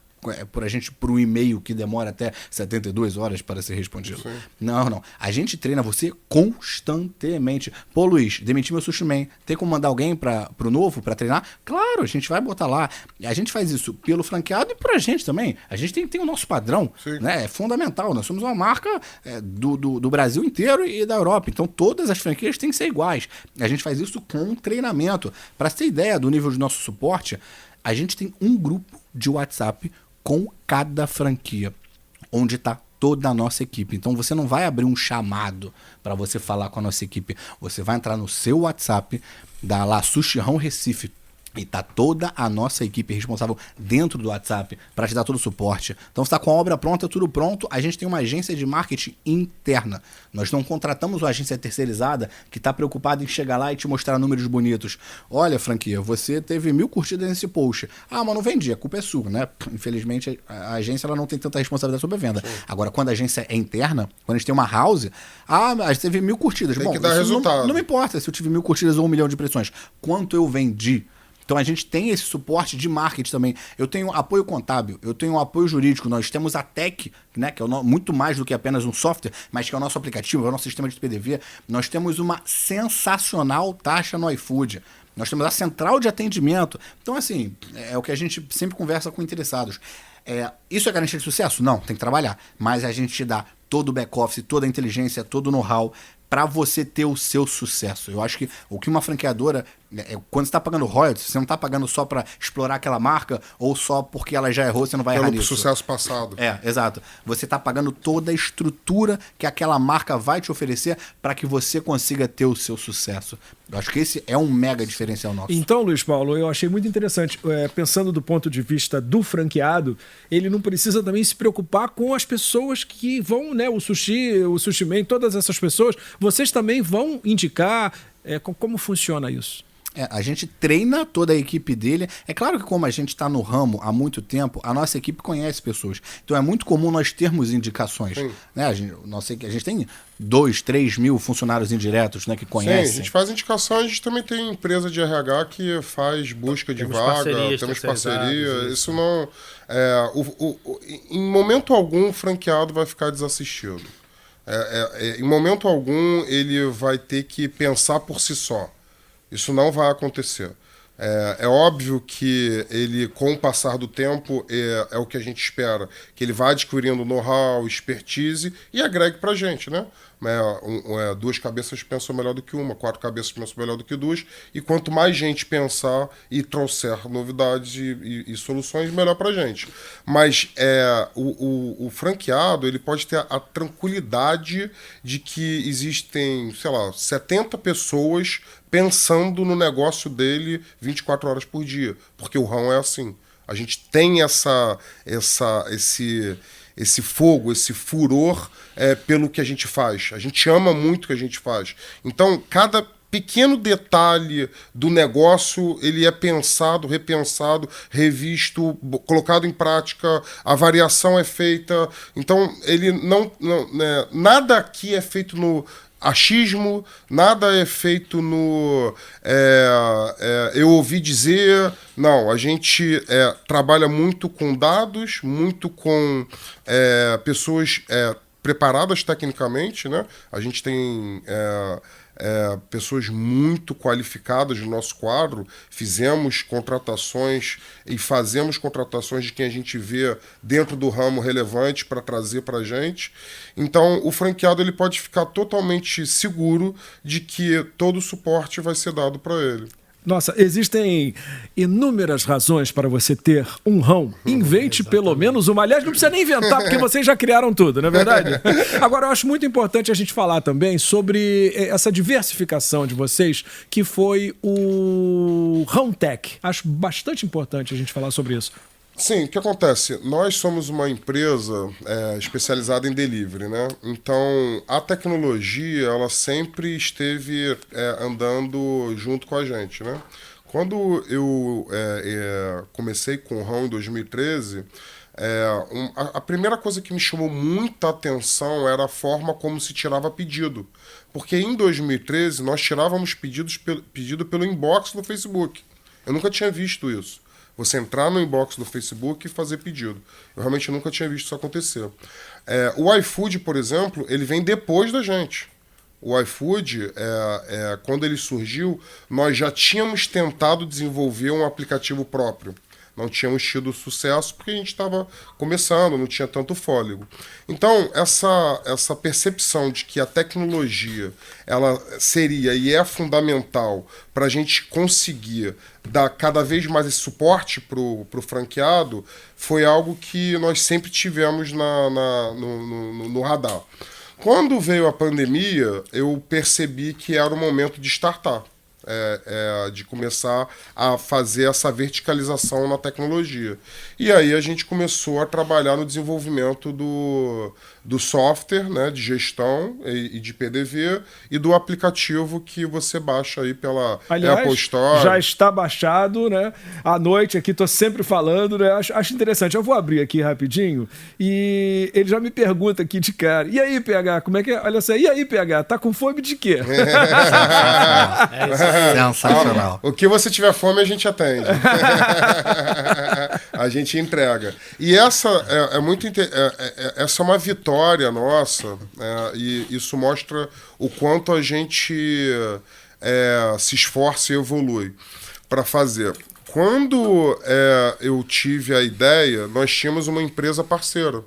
por um e-mail que demora até 72 horas para ser respondido. Sim. Não. A gente treina você constantemente. Pô, Luiz, demiti meu sushi man. Tem como mandar alguém pro novo para treinar? Claro, a gente vai botar lá. A gente faz isso pelo franqueado e pra gente também. A gente tem o nosso padrão. Né? É fundamental. Nós somos uma marca do Brasil inteiro e da Europa. Então todas as franquias têm que ser iguais. A gente faz isso com treinamento. Para ter ideia do nível de nosso suporte, a gente tem um grupo de WhatsApp com cada franquia, onde está toda a nossa equipe. Então você não vai abrir um chamado para você falar com a nossa equipe. Você vai entrar no seu WhatsApp, dá lá Sushi Rão Recife, e tá toda a nossa equipe responsável dentro do WhatsApp para te dar todo o suporte. Então você tá com a obra pronta, tudo pronto. A gente tem uma agência de marketing interna. Nós não contratamos uma agência terceirizada que tá preocupada em chegar lá e te mostrar números bonitos. Olha, franquia, você teve 1000 curtidas nesse post. Ah, mas não vendi, a culpa é sua, né? Infelizmente, a agência ela não tem tanta responsabilidade sobre a venda. Sim. Agora, quando a agência é interna, quando a gente tem uma house, a gente teve 1000 curtidas. Tem que dar resultado. Não me importa se eu tive 1000 curtidas ou 1 milhão de impressões. Quanto eu vendi? Então a gente tem esse suporte de marketing também. Eu tenho apoio contábil, eu tenho apoio jurídico, nós temos a Tech, né, que é muito mais do que apenas um software, mas que é o nosso aplicativo, é o nosso sistema de PDV. Nós temos uma sensacional taxa no iFood. Nós temos a central de atendimento. Então, assim, é o que a gente sempre conversa com interessados. Isso é garantia de sucesso? Não, tem que trabalhar. Mas a gente te dá todo o back-office, toda a inteligência, todo o know-how para você ter o seu sucesso. Eu acho que o que uma franqueadora, quando você está pagando royalties, você não está pagando só para explorar aquela marca ou só porque ela já errou, você não vai errar nisso. Pelo sucesso passado. Exato. Você está pagando toda a estrutura que aquela marca vai te oferecer para que você consiga ter o seu sucesso. Eu acho que esse é um mega diferencial nosso. Então, Luiz Paulo, eu achei muito interessante. Pensando do ponto de vista do franqueado, ele não precisa também se preocupar com as pessoas que vão, né? O sushi man, todas essas pessoas, vocês também vão indicar como funciona isso? A gente treina toda a equipe dele. É claro que como a gente está no ramo há muito tempo, a nossa equipe conhece pessoas. Então é muito comum nós termos indicações. Né? A gente tem 2, 3 mil funcionários indiretos, né, que conhecem. Sim, a gente faz indicação, a gente também tem empresa de RH que faz busca de vaga, temos parceria. Isso não... em momento algum o franqueado vai ficar desassistido. Em momento algum ele vai ter que pensar por si só. Isso não vai acontecer. É óbvio que ele, com o passar do tempo, é o que a gente espera, que ele vá adquirindo know-how, expertise e agregue pra gente, né? 2 cabeças pensam melhor do que uma, 4 cabeças pensam melhor do que 2, e quanto mais gente pensar e trouxer novidades e soluções, melhor pra gente. Mas o franqueado, ele pode ter a tranquilidade de que existem, 70 pessoas pensando no negócio dele 24 horas por dia, porque o ramo é assim. A gente tem esse fogo, esse furor pelo que a gente faz. A gente ama muito o que a gente faz. Então, cada pequeno detalhe do negócio, ele é pensado, repensado, revisto, colocado em prática, a variação é feita. Então, ele nada aqui é feito achismo, nada é feito no eu ouvi dizer. Não, a gente trabalha muito com dados, muito com pessoas preparadas tecnicamente, né? A gente tem pessoas muito qualificadas no nosso quadro, fizemos contratações e fazemos contratações de quem a gente vê dentro do ramo relevante para trazer para a gente. Então, o franqueado ele pode ficar totalmente seguro de que todo o suporte vai ser dado para ele. Nossa, existem inúmeras razões para você ter um rão. Invente pelo menos uma. Aliás, não precisa nem inventar, porque vocês já criaram tudo, não é verdade? Agora, eu acho muito importante a gente falar também sobre essa diversificação de vocês, que foi o Rão Tech. Acho bastante importante a gente falar sobre isso. Sim, o que acontece? Nós somos uma empresa especializada em delivery, né? Então, a tecnologia, ela sempre esteve andando junto com a gente, né? Quando eu comecei com o Rão em 2013, a primeira coisa que me chamou muita atenção era a forma como se tirava pedido. Porque em 2013, nós tirávamos pedido pelo inbox do Facebook. Eu nunca tinha visto isso. Você entrar no inbox do Facebook e fazer pedido. Eu realmente nunca tinha visto isso acontecer. O iFood, por exemplo, ele vem depois da gente. O iFood, quando ele surgiu, nós já tínhamos tentado desenvolver um aplicativo próprio. Não tínhamos tido sucesso porque a gente estava começando, não tinha tanto fôlego. Então, essa percepção de que a tecnologia ela seria e é fundamental para a gente conseguir dar cada vez mais esse suporte para o franqueado foi algo que nós sempre tivemos no radar. Quando veio a pandemia, eu percebi que era o momento de startar. De começar a fazer essa verticalização na tecnologia. E aí a gente começou a trabalhar no desenvolvimento do software, né, de gestão e de PDV e do aplicativo que você baixa aí pela Apple Store. Já está baixado, né? À noite aqui, tô sempre falando, né? Acho interessante. Eu vou abrir aqui rapidinho e ele já me pergunta aqui de cara. E aí, PH, como é que é? Olha só, e aí, PH, tá com fome de quê? Sensacional. O que você tiver fome, a gente atende. A gente entrega. E essa essa é uma vitória nossa, e isso mostra o quanto a gente se esforça e evolui para fazer. Quando eu tive a ideia, nós tínhamos uma empresa parceira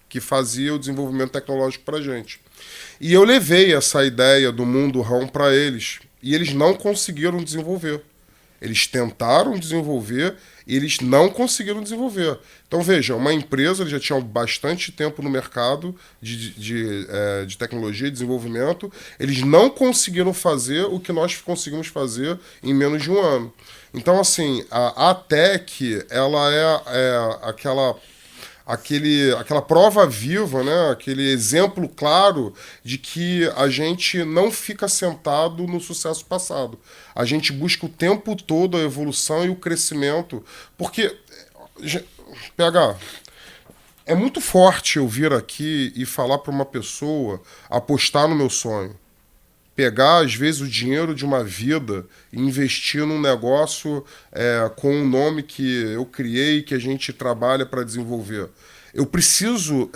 que fazia o desenvolvimento tecnológico para a gente. E eu levei essa ideia do mundo Rão para eles. E eles não conseguiram desenvolver. Eles tentaram desenvolver e eles não conseguiram desenvolver. Então, veja, uma empresa, eles já tinham bastante tempo no mercado de tecnologia e desenvolvimento, eles não conseguiram fazer o que nós conseguimos fazer em menos de um ano. Então, assim, a Tech, ela é aquela prova viva, né? Aquele exemplo claro de que a gente não fica sentado no sucesso passado. A gente busca o tempo todo a evolução e o crescimento, porque, PH, é muito forte eu vir aqui e falar para uma pessoa apostar no meu sonho. Pegar, às vezes, o dinheiro de uma vida e investir num negócio com um nome que eu criei, que a gente trabalha para desenvolver. Eu preciso,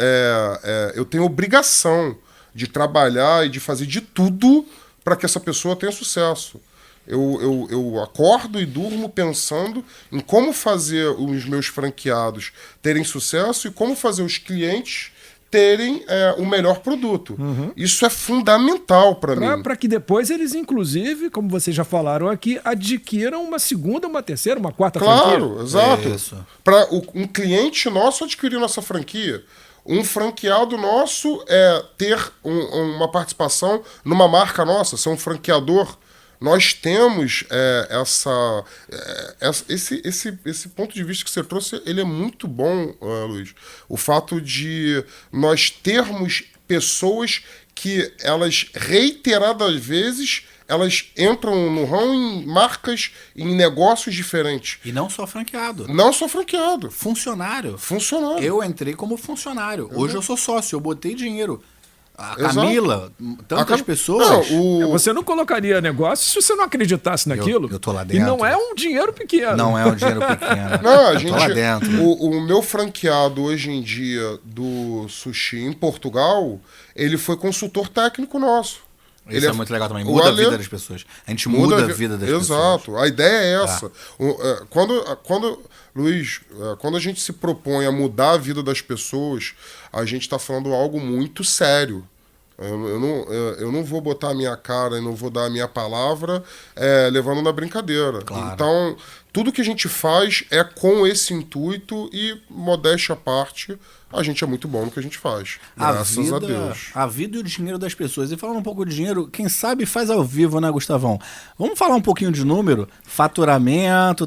eu tenho obrigação de trabalhar e de fazer de tudo para que essa pessoa tenha sucesso. Eu acordo e durmo pensando em como fazer os meus franqueados terem sucesso e como fazer os clientes terem o melhor produto. Uhum. Isso é fundamental para mim. Para que depois eles, inclusive, como vocês já falaram aqui, adquiram uma segunda, uma terceira, uma quarta franquia. Claro, exato. Para um cliente nosso adquirir nossa franquia, um franqueado nosso ter uma participação numa marca nossa, ser um franqueador. Nós temos esse ponto de vista que você trouxe, ele é muito bom, Luiz. O fato de nós termos pessoas que elas reiteradas vezes elas entram no ramo em marcas, em negócios diferentes. E não só franqueado. Não só franqueado. Funcionário. Funcionário. Eu entrei como funcionário. Hoje eu sou sócio, eu botei dinheiro. A Exato. Camila, tantas Não, pessoas. Você não colocaria negócio se você não acreditasse naquilo. Eu tô lá E dentro. não é um dinheiro pequeno. Não é um dinheiro pequeno. Não, Eu tô lá dentro. o meu franqueado hoje em dia do sushi em Portugal, ele foi consultor técnico nosso. Isso é muito legal também. o Muda a Ale- vida das pessoas. A gente muda a vida das pessoas. Exato. A ideia é essa. Luiz, quando a gente se propõe a mudar a vida das pessoas, a gente está falando algo muito sério. Eu não vou botar a minha cara e não vou dar a minha palavra levando na brincadeira. Claro. Então, tudo que a gente faz é com esse intuito e, modéstia à parte, a gente é muito bom no que a gente faz. Graças a Deus. A vida e o dinheiro das pessoas. E falando um pouco de dinheiro, quem sabe faz ao vivo, né, Gustavão? Vamos falar um pouquinho de número? Faturamento,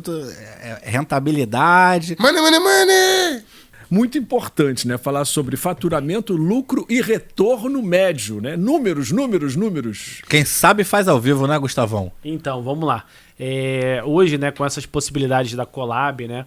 rentabilidade. Money, money, money! Muito importante, né? Falar sobre faturamento, lucro e retorno médio, né? Números. Quem sabe faz ao vivo, né, Gustavão? Então, vamos lá. Hoje, né, com essas possibilidades da Collab, né,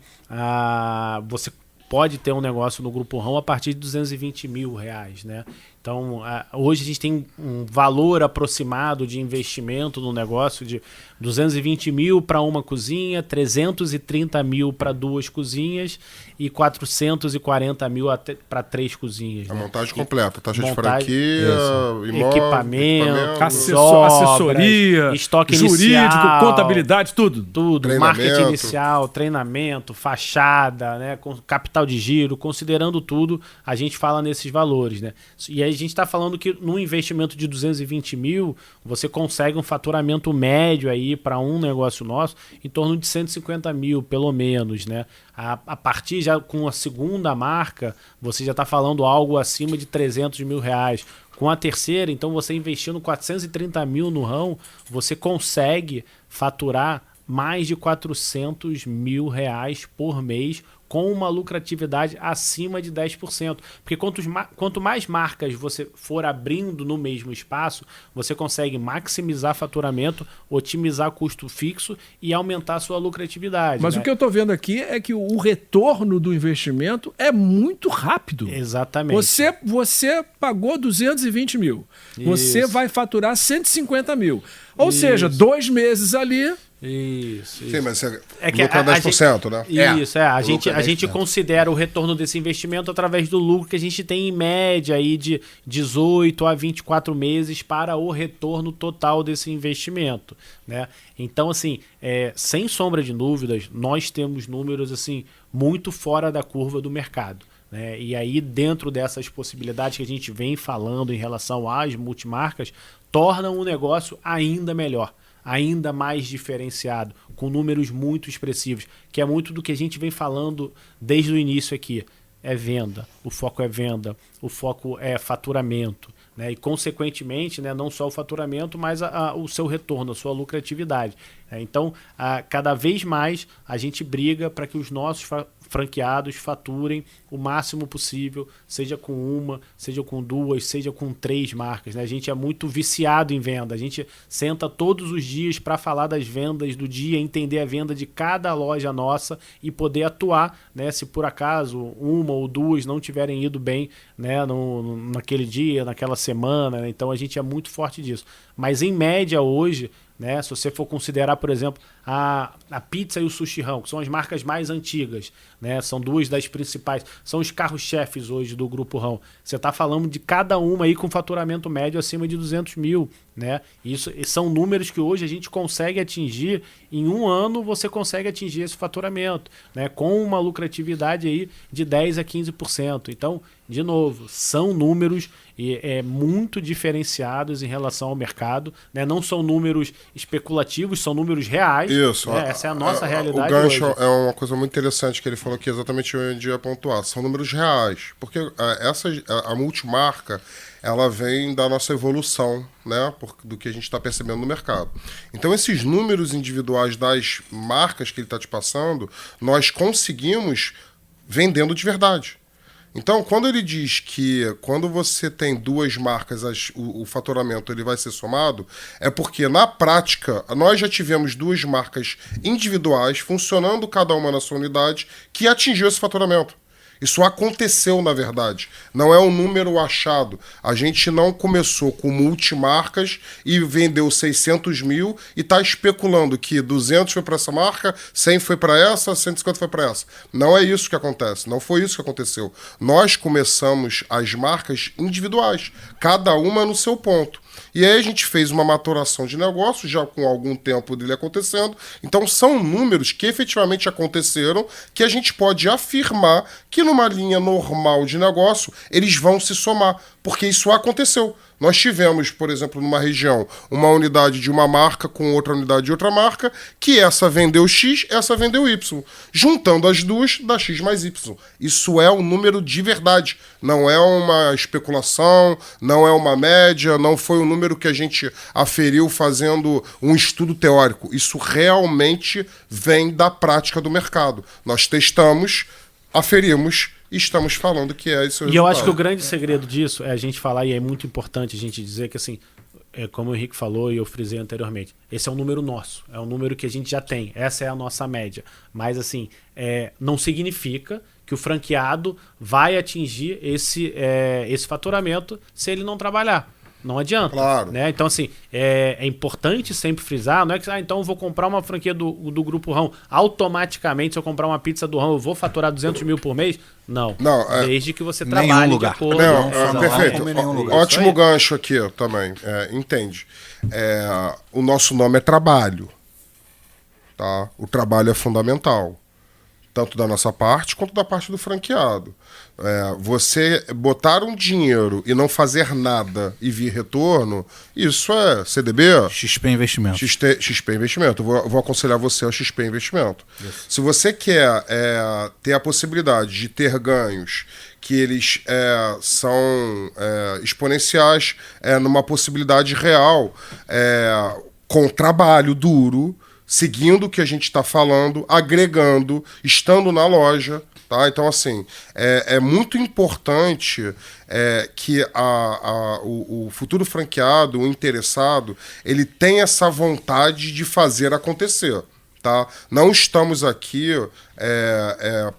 você pode ter um negócio no Grupo Rão a partir de R$220 mil, né? Então, hoje a gente tem um valor aproximado de investimento no negócio de 220 mil para uma cozinha, 330 mil para 2 cozinhas e 440 mil para 3 cozinhas. A né? montagem completa, taxa de montagem- franquia, imóvel, equipamento, assessoria, estoque jurídico, inicial, contabilidade, tudo. tudo, Treinamento. marketing inicial, treinamento, fachada, né, com capital de giro, considerando tudo, a gente fala nesses valores, né? E aí a gente está falando que num investimento de 220 mil, você consegue um faturamento médio aí para um negócio nosso em torno de 150 mil, pelo menos, né? A partir já com a segunda marca, você já está falando algo acima de 300 mil reais. Com a terceira, então você investindo 430 mil no rão, você consegue faturar mais de 400 mil reais por mês com uma lucratividade acima de 10%. Porque quanto mais marcas você for abrindo no mesmo espaço, você consegue maximizar faturamento, otimizar custo fixo e aumentar a sua lucratividade. Mas né? o que eu tô vendo aqui é que o retorno do investimento é muito rápido. Exatamente. Você pagou 220 mil. Você Isso. vai faturar 150 mil. Ou seja, 2 meses ali. Isso. Sim, mas você que lucra 10%, né? Isso, a o gente, lucro é a gente 10%. considera o retorno desse investimento através do lucro que a gente tem em média aí de 18 a 24 meses para o retorno total desse investimento, né? Então, assim, sem sombra de dúvidas, nós temos números assim muito fora da curva do mercado. Né? E aí, dentro dessas possibilidades que a gente vem falando em relação às multimarcas, tornam o negócio ainda melhor, ainda mais diferenciado, com números muito expressivos, que é muito do que a gente vem falando desde o início aqui. É venda, o foco é faturamento, né? E consequentemente, né, não só o faturamento, mas o seu retorno, a sua lucratividade. Então, cada vez mais a gente briga para que os nossos franqueados faturem o máximo possível, seja com uma, seja com 2, seja com 3 marcas. Né? A gente é muito viciado em venda, a gente senta todos os dias para falar das vendas do dia, entender a venda de cada loja nossa e poder atuar, né? Se por acaso uma ou 2 não tiverem ido bem, né, naquele dia, naquela semana, né? Então a gente é muito forte disso. Mas em média hoje, né, se você for considerar, por exemplo, a pizza e o sushi rão, que são as marcas mais antigas, né, são 2 das principais, são os carros-chefes hoje do Grupo Rão. Você está falando de cada uma aí com faturamento médio acima de 200 mil. Né? Isso são números que hoje a gente consegue atingir, em um ano você consegue atingir esse faturamento, né? Com uma lucratividade aí de 10% a 15%. Então, de novo, são números muito diferenciados em relação ao mercado, né? Não são números especulativos, são números reais. Isso. Né? Essa é a nossa realidade. O gancho hoje. é uma coisa muito interessante que ele falou que exatamente onde ia pontuar. São números reais. Porque a multimarca, ela vem da nossa evolução, né, do que a gente está percebendo no mercado. Então, esses números individuais das marcas que ele está te passando, nós conseguimos vendendo de verdade. Então, quando ele diz que quando você tem 2 marcas, o faturamento ele vai ser somado, é porque, na prática, nós já tivemos 2 marcas individuais, funcionando cada uma na sua unidade, que atingiu esse faturamento. Isso aconteceu, na verdade. Não é um número achado. A gente não começou com multimarcas e vendeu 600 mil e está especulando que 200 foi para essa marca, 100 foi para essa, 150 foi para essa. Não é isso que acontece. Não foi isso que aconteceu. Nós começamos as marcas individuais, cada uma no seu ponto. E aí a gente fez uma maturação de negócio, já com algum tempo dele acontecendo. Então são números que efetivamente aconteceram, que a gente pode afirmar que numa linha normal de negócio eles vão se somar, porque isso aconteceu. Nós tivemos, por exemplo, numa região, uma unidade de uma marca com outra unidade de outra marca, que essa vendeu X, essa vendeu Y. Juntando as duas, dá X mais Y. Isso é um número de verdade. Não é uma especulação, não é uma média, não foi um número que a gente aferiu fazendo um estudo teórico. Isso realmente vem da prática do mercado. Nós testamos, aferimos, e estamos falando que é isso. E eu acho que o grande segredo disso é a gente falar, e é muito importante a gente dizer que, assim, como o Henrique falou e eu frisei anteriormente, esse é um número nosso, é um número que a gente já tem, essa é a nossa média. Mas, assim, não significa que o franqueado vai atingir esse faturamento se ele não trabalhar. Não adianta. Claro. Né? Então, assim, é importante sempre frisar, não é que, então eu vou comprar uma franquia do Grupo Rão, automaticamente, se eu comprar uma pizza do Rão, eu vou faturar 200 mil por mês? Não. Desde que você trabalhe de acordo. Perfeito. Ótimo gancho aqui também. Entende? O nosso nome é trabalho. Tá? O trabalho é fundamental. Tanto da nossa parte quanto da parte do franqueado. Você botar um dinheiro e não fazer nada e vir retorno, isso é CDB? XP Investimento. XP Investimento. Vou aconselhar você ao XP Investimento. Isso. Se você quer ter a possibilidade de ter ganhos que eles são exponenciais numa possibilidade real, com trabalho duro, seguindo o que a gente está falando, agregando, estando na loja, tá? Então, assim, é muito importante que o futuro franqueado, o interessado, ele tenha essa vontade de fazer acontecer. Tá? Não estamos aqui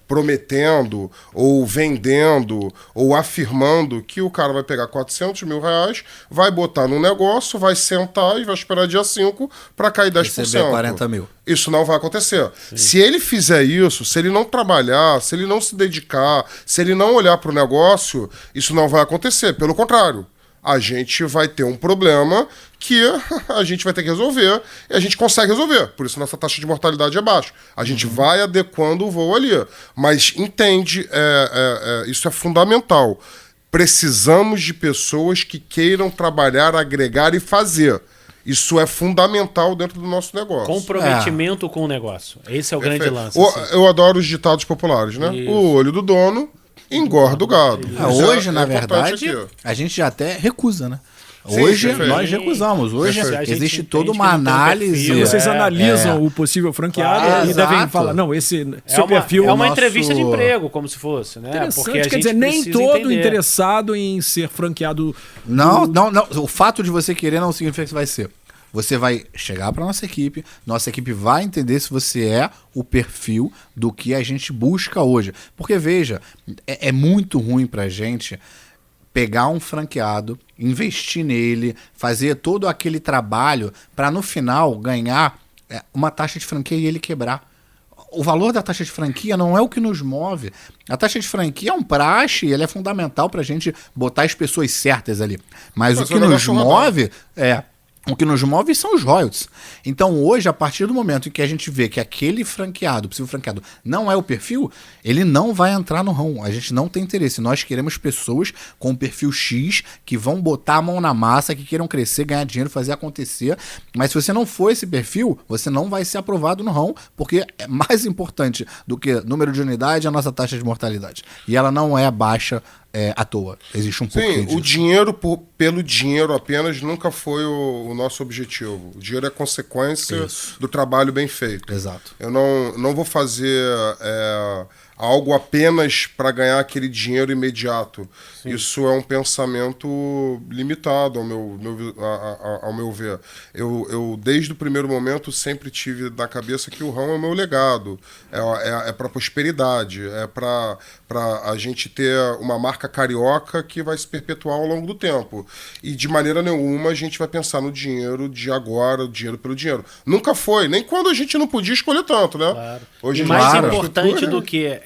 prometendo ou vendendo ou afirmando que o cara vai pegar 400 mil reais, vai botar no negócio, vai sentar e vai esperar dia 5 para cair 10%. Receber 40 mil. Isso não vai acontecer. Sim. Se ele fizer isso, se ele não trabalhar, se ele não se dedicar, se ele não olhar para o negócio, isso não vai acontecer. Pelo contrário, a gente vai ter um problema que a gente vai ter que resolver e a gente consegue resolver. Por isso nossa taxa de mortalidade é baixa. A gente vai adequando o voo ali. Mas entende, isso é fundamental. Precisamos de pessoas que queiram trabalhar, agregar e fazer. Isso é fundamental dentro do nosso negócio. Comprometimento com o negócio. Esse é o grande lance. Eu adoro os ditados populares, né? Isso. O olho do dono engorda o gado. Hoje, na verdade, a gente já até recusa, né? Hoje nós recusamos. Hoje existe toda uma análise. Vocês analisam o possível franqueado e devem falar, não, esse seu perfil... É uma entrevista de emprego, como se fosse, né? Porque quer dizer, nem todo interessado em ser franqueado... Não. O fato de você querer não significa que você vai ser. Você vai chegar para nossa equipe vai entender se você é o perfil do que a gente busca hoje. Porque, veja, é muito ruim pra gente pegar um franqueado, investir nele, fazer todo aquele trabalho para no final ganhar uma taxa de franquia e ele quebrar. O valor da taxa de franquia não é o que nos move. A taxa de franquia é um praxe, ela é fundamental pra gente botar as pessoas certas ali. Mas o que nos move O que nos move são os royalties. Então hoje, a partir do momento em que a gente vê que aquele franqueado, possível franqueado, não é o perfil, ele não vai entrar no ramo. A gente não tem interesse. Nós queremos pessoas com um perfil X que vão botar a mão na massa, que queiram crescer, ganhar dinheiro, fazer acontecer. Mas se você não for esse perfil, você não vai ser aprovado no ramo, porque é mais importante do que número de unidade a nossa taxa de mortalidade. E ela não é baixa à toa. Existe um porquê disso. O dinheiro pelo dinheiro apenas nunca foi o nosso objetivo. O dinheiro é consequência do trabalho bem feito. Exato. Eu não vou fazer algo apenas para ganhar aquele dinheiro imediato. Sim. Isso é um pensamento limitado, ao meu ver. Eu, desde o primeiro momento, sempre tive na cabeça que o ramo é o meu legado, é para prosperidade, é para a gente ter uma marca carioca que vai se perpetuar ao longo do tempo. E de maneira nenhuma a gente vai pensar no dinheiro de agora, o dinheiro pelo dinheiro. Nunca foi, nem quando a gente não podia escolher tanto, né? Claro. Hoje e mais importante do que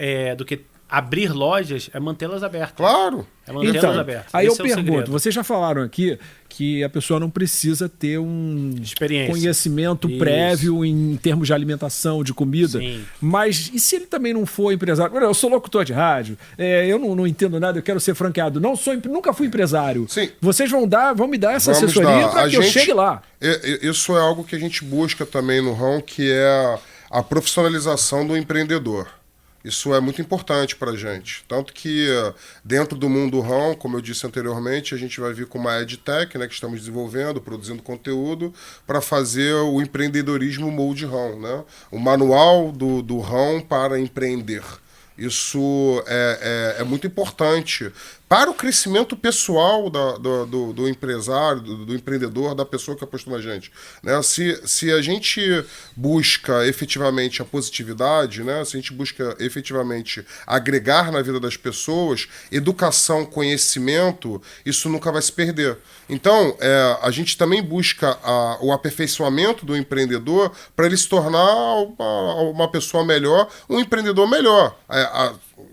abrir lojas é mantê-las abertas. Claro. É mantê-las então, abertas. Aí Esse eu é o pergunto, segredo. vocês já falaram aqui que a pessoa não precisa ter um experiência, conhecimento prévio em termos de alimentação, de comida. Sim. Mas e se ele também não for empresário? Eu sou locutor de rádio, eu não entendo nada, eu quero ser franqueado. Nunca fui empresário. Sim. Vocês vão me dar essa assessoria para que eu chegue lá. Isso é algo que a gente busca também no ramo, que é a profissionalização do empreendedor. Isso é muito importante para a gente. Tanto que dentro do mundo RAM, como eu disse anteriormente, a gente vai vir com uma EdTech, né, que estamos desenvolvendo, produzindo conteúdo, para fazer o empreendedorismo Mode RAM, né? O manual do RAM para empreender. Isso é muito importante para o crescimento pessoal do empresário, do empreendedor, da pessoa que apostou na gente. Né? Se a gente busca efetivamente a positividade, né? Se a gente busca efetivamente agregar na vida das pessoas, educação, conhecimento, isso nunca vai se perder. Então, a gente também busca o aperfeiçoamento do empreendedor para ele se tornar uma pessoa melhor, um empreendedor melhor.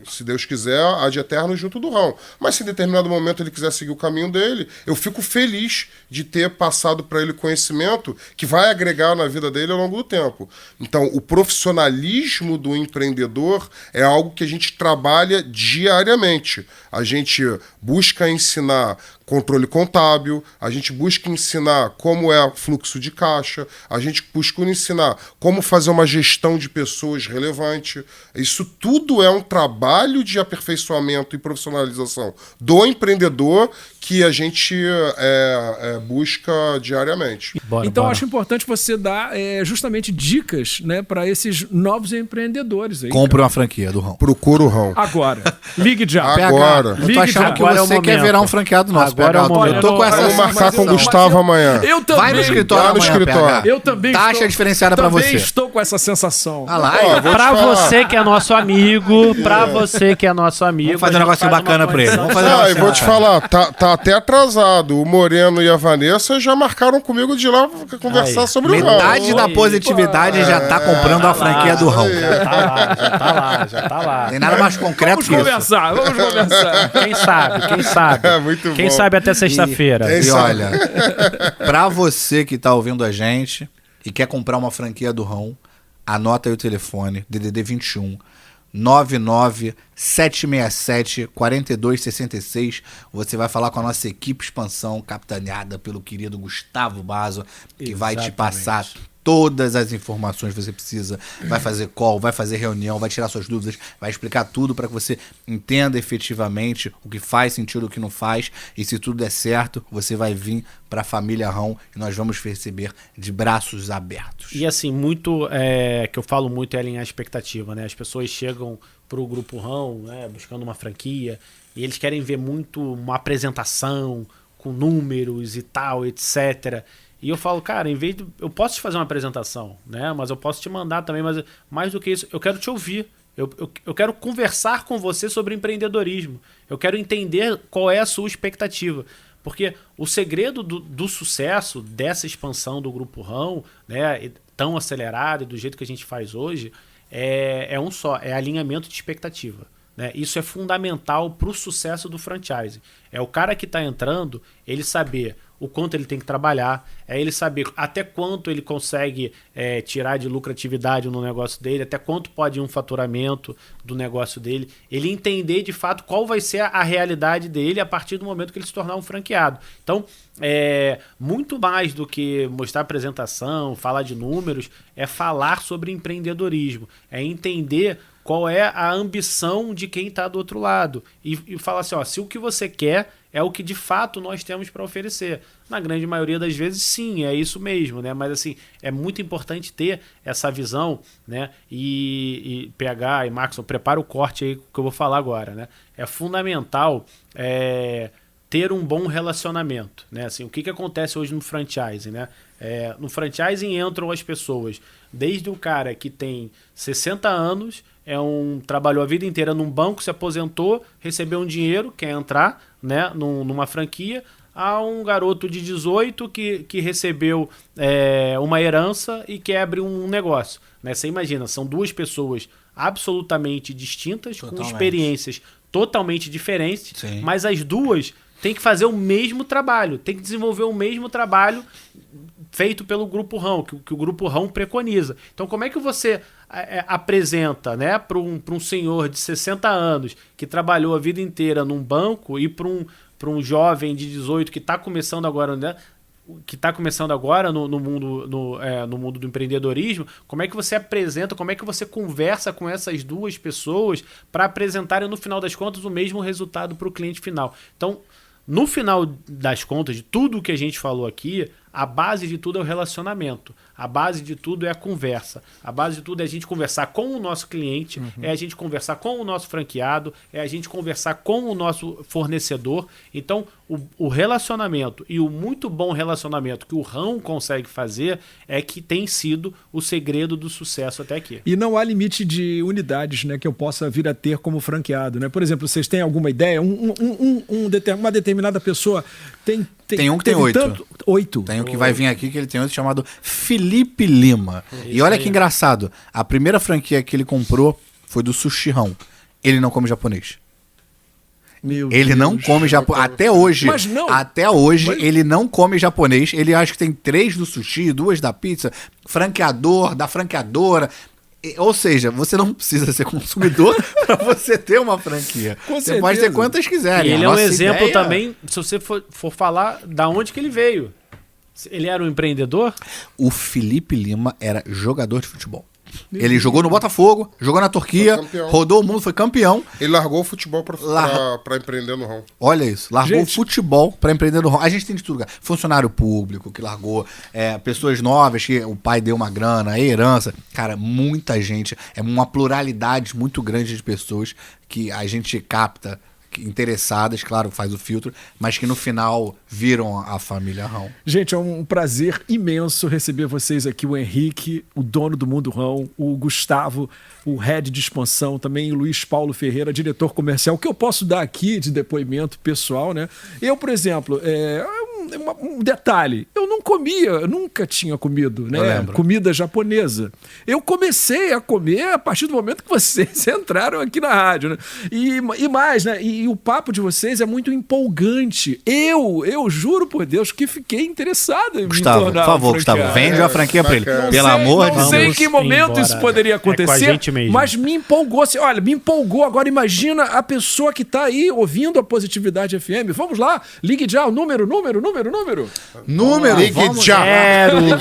Se Deus quiser, há de eterno junto do ramo. Mas se em determinado momento ele quiser seguir o caminho dele, eu fico feliz de ter passado para ele conhecimento que vai agregar na vida dele ao longo do tempo. Então, o profissionalismo do empreendedor é algo que a gente trabalha diariamente. A gente busca ensinar controle contábil, a gente busca ensinar como é fluxo de caixa, a gente busca ensinar como fazer uma gestão de pessoas relevante. Isso tudo é um trabalho de aperfeiçoamento e profissionalização do empreendedor que a gente busca diariamente. Então, acho importante você dar justamente dicas, né, para esses novos empreendedores. Aí, compre uma franquia do Rão. Procura o Rão. Agora. Ligue já. Agora. Eu tô achando que você quer virar um franqueado nosso. Agora é o momento. Eu tô com essa Vamos marcar com o Gustavo amanhã. Eu também. Vai no escritório Vai no amanhã, escritório. PH. Eu também Taxa diferenciada pra também você. estou com essa sensação. Ah lá, Ó, vou te Pra falar. você que é nosso amigo, pra você que é nosso amigo. Vamos fazer um a gente negocinho faz uma bacana pra ele. condição. Vamos fazer um Ah, eu negócio vou te falar, tá até atrasado. O Moreno e a Vanessa já marcaram comigo de ir lá conversar Aí. sobre o Rão. metade da positividade já tá comprando a franquia do Rão. Já tá lá. Tem nada mais concreto Vamos que isso. conversar. Quem sabe? É muito Quem bom. sabe até sexta-feira. Quem E sabe? olha, pra você que tá ouvindo a gente e quer comprar uma franquia do Rão, anota aí o telefone, DDD 21 99767 4266. Você vai falar com a nossa equipe expansão, capitaneada pelo querido Gustavo Basso, que vai te passar todas as informações que você precisa, vai fazer call, vai fazer reunião, vai tirar suas dúvidas, vai explicar tudo para que você entenda efetivamente o que faz sentido, o que não faz, e se tudo der certo, você vai vir para a família Rão e nós vamos receber de braços abertos. E assim, que eu falo muito é alinhar a expectativa, né? As pessoas chegam pro Grupo Rão, né, buscando uma franquia, e eles querem ver muito uma apresentação com números e tal, etc. E eu falo, cara, eu posso te fazer uma apresentação, né? Mas eu posso te mandar também, mas mais do que isso, eu quero te ouvir. Eu quero conversar com você sobre empreendedorismo. Eu quero entender qual é a sua expectativa. Porque o segredo do sucesso dessa expansão do Grupo Rão, né, tão acelerado e do jeito que a gente faz hoje, é um só, é alinhamento de expectativa. Né? Isso é fundamental para o sucesso do franchising. É o cara que está entrando, ele saber o quanto ele tem que trabalhar, é ele saber até quanto ele consegue tirar de lucratividade no negócio dele, até quanto pode ir um faturamento do negócio dele, ele entender de fato qual vai ser a realidade dele a partir do momento que ele se tornar um franqueado. Então, muito mais do que mostrar apresentação, falar de números, é falar sobre empreendedorismo, é entender qual é a ambição de quem está do outro lado e falar assim, ó, se o que você quer é o que de fato nós temos para oferecer. Na grande maioria das vezes, sim, é isso mesmo, né? Mas assim, é muito importante ter essa visão, né? E PH e Maxon, prepara o corte aí que eu vou falar agora, né? É fundamental ter um bom relacionamento, né? Assim, o que acontece hoje no franchising, né? No franchising entram as pessoas, desde o cara que tem 60 anos, trabalhou a vida inteira num banco, se aposentou, recebeu um dinheiro, quer entrar, né, numa franquia, a um garoto de 18 que recebeu uma herança e quer abrir um negócio. Né? Você imagina, são duas pessoas absolutamente distintas, com experiências totalmente diferentes, sim, mas as duas têm que fazer o mesmo trabalho, têm que desenvolver o mesmo trabalho feito pelo Grupo Rão, que o Grupo Rão preconiza. Então, como é que você apresenta, né, para um senhor de 60 anos que trabalhou a vida inteira num banco e para um jovem de 18 que está começando agora, né, no mundo do empreendedorismo, como é que você apresenta, como é que você conversa com essas duas pessoas para apresentarem, no final das contas, o mesmo resultado para o cliente final? Então, no final das contas, de tudo que a gente falou aqui, a base de tudo é o relacionamento. A base de tudo é a conversa. A base de tudo é a gente conversar com o nosso cliente, é a gente conversar com o nosso franqueado, é a gente conversar com o nosso fornecedor. Então, o relacionamento e o muito bom relacionamento que o Rão consegue fazer é que tem sido o segredo do sucesso até aqui. E não há limite de unidades, né, que eu possa vir a ter como franqueado, né? Por exemplo, vocês têm alguma ideia? Uma determinada pessoa tem um que tem 8. 8. Tem um que vai vir aqui que ele tem outro chamado Felipe Lima. E olha que engraçado. A primeira franquia que ele comprou foi do Sushi Rão. Ele não come japonês. Ele não come japonês. Até hoje. Mas não. Até hoje, ele não come japonês. Ele acha que tem 3 do sushi, 2 da pizza, franqueador, da franqueadora. Ou seja, você não precisa ser consumidor para você ter uma franquia. Você pode ter quantas quiserem. E ele é um exemplo também, se você for falar da onde que ele veio. Ele era um empreendedor? O Felipe Lima era jogador de futebol. Ele jogou no Botafogo, jogou na Turquia, rodou o mundo, foi campeão. Ele largou o futebol pra empreender no ramo. Olha isso, largou o futebol pra empreender no ramo. A gente tem de tudo, cara. Funcionário público que largou, pessoas novas que o pai deu uma grana, herança. Cara, muita gente, é uma pluralidade muito grande de pessoas que a gente capta, interessadas, claro, faz o filtro, mas que no final viram a família Rão. Gente, é um prazer imenso receber vocês aqui, o Henrique, o dono do Mundo Rão, o Gustavo, o head de expansão, também o Luiz Paulo Ferreira, diretor comercial. O que eu posso dar aqui de depoimento pessoal, né? Eu, por exemplo, um detalhe, eu nunca tinha comido, né, comida japonesa. Eu comecei a comer a partir do momento que vocês entraram aqui na rádio, né? E mais, né? E o papo de vocês é muito empolgante. Eu juro por Deus que fiquei interessado em Gustavo, me tornar por favor, Gustavo, vende a franquia pra ele. Pelo amor de Deus. Não sei em que momento isso poderia acontecer, mas me empolgou. Olha, me empolgou. Agora imagina a pessoa que tá aí ouvindo a Positividade FM. Vamos lá, ligue já o número. Ligue já.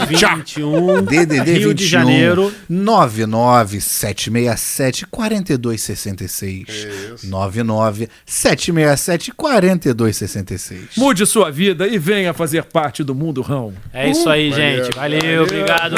021 DDD Rio 21 de Janeiro 99767 4266. 99767 4266. Mude sua vida e venha fazer parte do Mundo Rão. É isso aí, gente. Valeu, obrigado.